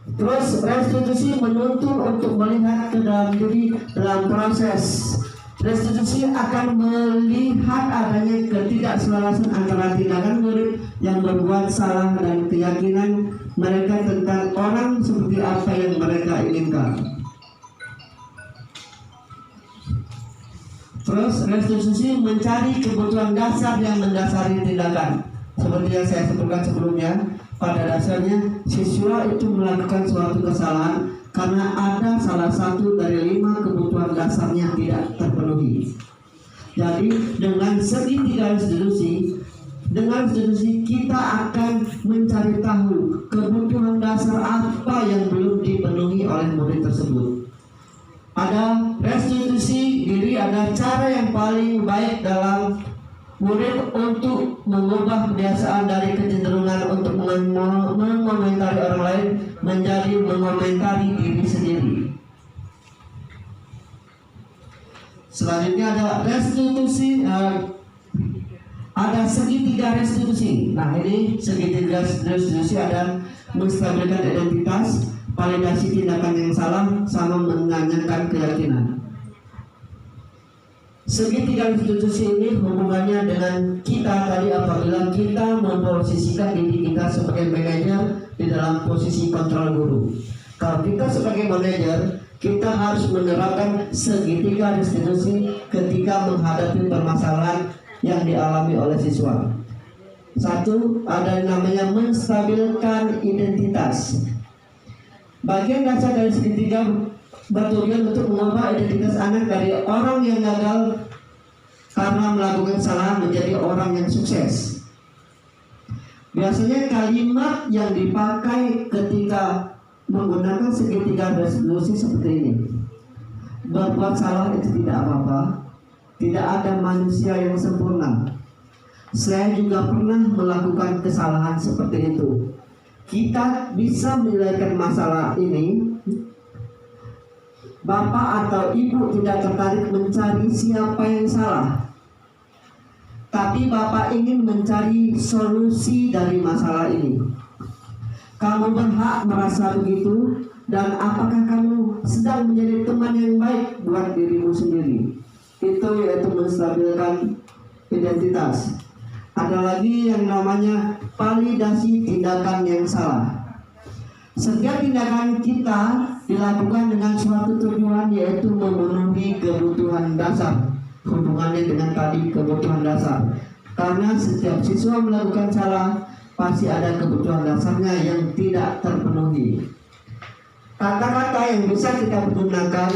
Terus restitusi menuntun untuk melihat ke dalam diri dalam proses. Restitusi akan melihat adanya ketidakselarasan antara tindakan murid yang berbuat salah dan keyakinan mereka tentang orang seperti apa yang mereka inginkan. Terus restitusi mencari kebutuhan dasar yang mendasari tindakan. Seperti yang saya sebutkan sebelumnya, pada dasarnya siswa itu melakukan suatu kesalahan karena ada salah satu dari 5 kebutuhan dasarnya tidak terpenuhi. Jadi dengan segitiga restitusi, kita akan mencari tahu kebutuhan dasar apa yang belum dipenuhi oleh murid tersebut. Ada restitusi diri, ada cara yang paling baik dalam murid untuk mengubah kebiasaan dari kecenderungan untuk mengomentari orang lain menjadi mengomentari diri sendiri. Selanjutnya ada restitusi, ada segitiga restitusi. Nah, ini segitiga restitusi ada menstabilkan identitas, validasi tindakan yang salah, sama menanyakan keyakinan. Segitiga restitusi ini hubungannya dengan kita tadi apabila kita memposisikan diri kita sebagai manajer di dalam posisi kontrol guru. Kalau kita sebagai manajer, kita harus menerapkan segitiga restitusi ketika menghadapi permasalahan yang dialami oleh siswa. Satu, ada yang namanya menstabilkan identitas. Bagian dasar dari segitiga bertujuan untuk mengubah identitas anak dari orang yang gagal karena melakukan kesalahan menjadi orang yang sukses. Biasanya kalimat yang dipakai ketika menggunakan segitiga restitusi seperti ini: berbuat salah itu tidak apa-apa, tidak ada manusia yang sempurna. Saya juga pernah melakukan kesalahan seperti itu. Kita bisa menyelesaikan masalah ini. Bapak atau ibu tidak tertarik mencari siapa yang salah, tapi Bapak ingin mencari solusi dari masalah ini. Kamu berhak merasa begitu, dan apakah kamu sedang menjadi teman yang baik buat dirimu sendiri? Itu yaitu menstabilkan identitas. Ada lagi yang namanya validasi tindakan yang salah. Setiap tindakan kita dilakukan dengan suatu tujuan, yaitu memenuhi kebutuhan dasar. Hubungannya dengan tadi kebutuhan dasar. Karena setiap siswa melakukan salah, pasti ada kebutuhan dasarnya yang tidak terpenuhi. Kata-kata yang bisa kita gunakan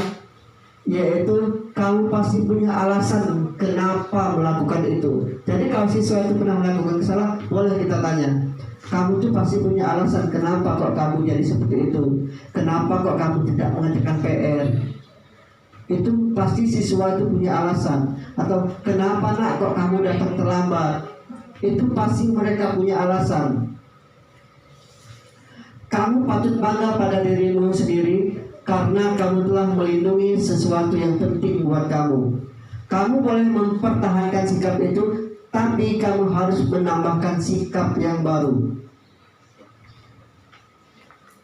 yaitu kamu pasti punya alasan kenapa melakukan itu. Jadi kalau siswa itu pernah melakukan kesalahan, boleh kita tanya, kamu tuh pasti punya alasan kenapa kok kamu jadi seperti itu, kenapa kok kamu tidak mengerjakan PR. Itu pasti siswa itu punya alasan. Atau kenapa nak kok kamu datang terlambat, itu pasti mereka punya alasan. Kamu patut bangga pada dirimu sendiri karena kamu telah melindungi sesuatu yang penting buat kamu. Kamu boleh mempertahankan sikap itu, tapi kamu harus menambahkan sikap yang baru.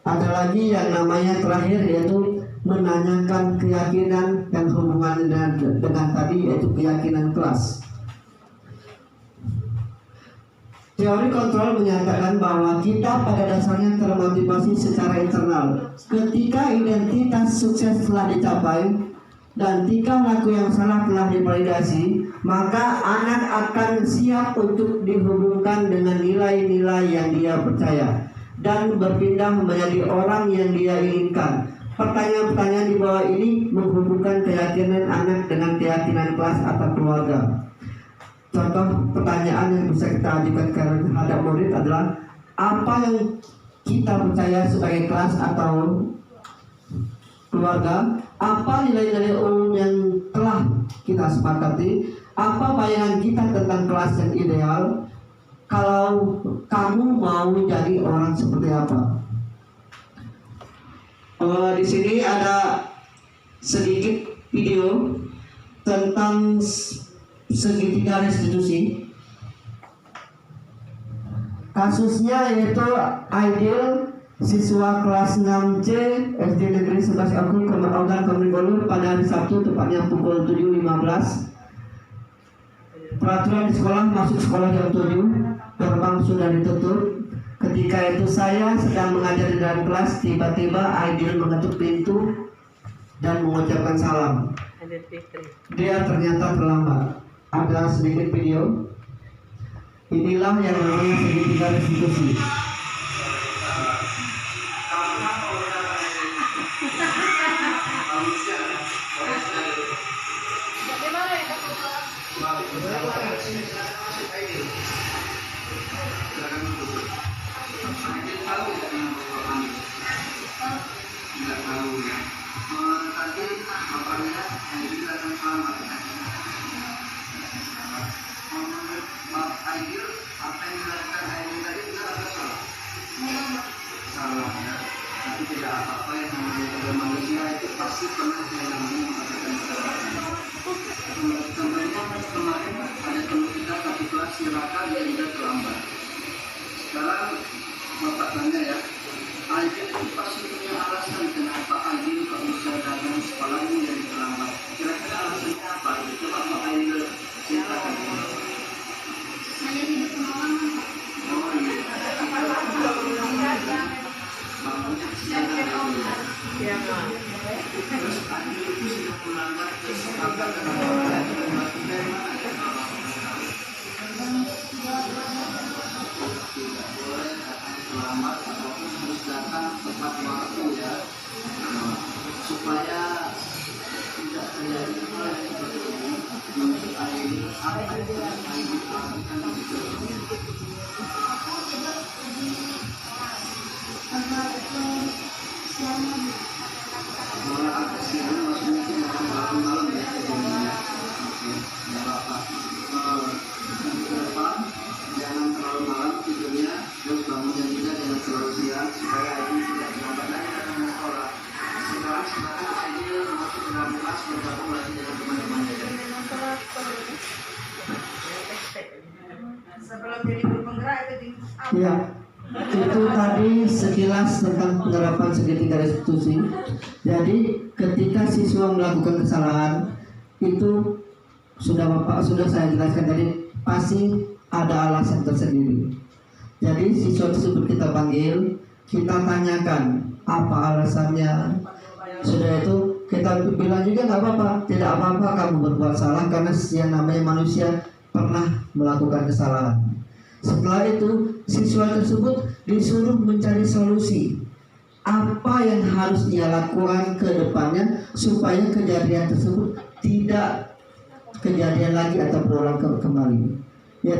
Ada lagi yang namanya terakhir, yaitu menanyakan keyakinan yang hubungannya dengan tadi, yaitu keyakinan kelas. Teori kontrol menyatakan bahwa kita pada dasarnya termotivasi secara internal. Ketika identitas sukses telah dicapai dan tingkah laku yang salah telah divalidasi, maka anak akan siap untuk dihubungkan dengan nilai-nilai yang dia percaya dan berpindah menjadi orang yang dia inginkan. Pertanyaan-pertanyaan di bawah ini menghubungkan keyakinan anak dengan keyakinan kelas atau keluarga. Contoh pertanyaan yang bisa kita ajukan terhadap murid adalah, apa yang kita percaya sebagai kelas atau keluarga? Apa nilai-nilai umum yang telah kita sepakati? Apa bayangan kita tentang kelas yang ideal? Kalau kamu mau jadi orang seperti apa? Di sini ada sedikit video tentang segitiga restitusi. Kasusnya yaitu Aidil, siswa kelas 6C SD Negeri 11 Agung Ogan Komering pada hari Sabtu tepatnya pukul 7.15. Peraturan di sekolah, masuk sekolah jam 7, gerbang sudah ditutup. Ketika itu saya sedang mengajar di dalam kelas, tiba-tiba Aidil mengetuk pintu dan mengucapkan salam. Dia ternyata terlambat. Ada sedikit video. Inilah yang namanya segitiga restitusi. Apa yang dilakukan Aidil tadi benar atau salah? Salah ya. Tapi tidak apa-apa, yang namanya manusia itu pasti pernah yang namanya mengatakan kesalahan. Contohnya kemarin ada teman kita satu kelas neraka, dia juga terlambat. Sekarang bapak tanya ya, Aidil itu pasti punya alasan kenapa Aidil kok bisa datang sekolahnya jadi terlambat. Kira-kira alasannya apa? Coba Pak Aidil ceritakan. Hanya hidup pengalaman. Oh iya. Bangunnya siang. tepat waktu ya, supaya tidak terjadi hal yang seperti ini. Untuk akhirnya apa yang dilakukan itu malah agak siang, maksudnya sih malam-malam ya kejadiannya. Oke, ya Bapak. Nanti ke depan jangan terlalu malam tidurnya, terus bangunnya juga jangan terlalu siang supaya ini tidak terlambat lagi datang ke sekolah. Sekarang silakan Aidil masuk ke dalam kelas bergabung lagi dengan teman-temannya. Sebelum jadi guru penggerak itu di Ya, itu tadi sekilas tentang penerapan segitiga restitusi. Jadi ketika siswa melakukan kesalahan itu sudah saya jelaskan tadi, pasti ada alasan tersendiri. Jadi siswa tersebut kita panggil, kita tanyakan apa alasannya. Sudah itu kita bilang juga nggak apa-apa, tidak apa-apa kamu berbuat salah karena yang namanya manusia pernah melakukan kesalahan. Setelah itu siswa tersebut disuruh mencari solusi apa yang harus dia lakukan ke depannya supaya kejadian tersebut tidak kejadian lagi atau berulang kembali. Ya,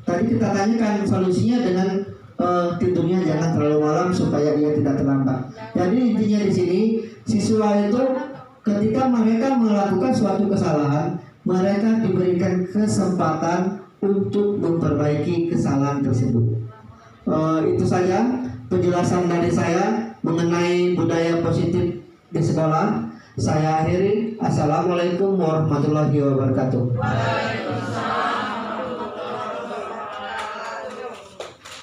tadi kita tanyakan solusinya dengan tidurnya jangan terlalu malam supaya dia tidak terlambat. Jadi intinya di sini siswa itu ketika mereka melakukan suatu kesalahan, mereka diberikan kesempatan untuk memperbaiki kesalahan tersebut. Itu saja penjelasan dari saya mengenai budaya positif di sekolah. Saya akhiri. Assalamualaikum warahmatullahi wabarakatuh. Waalaikumsalam.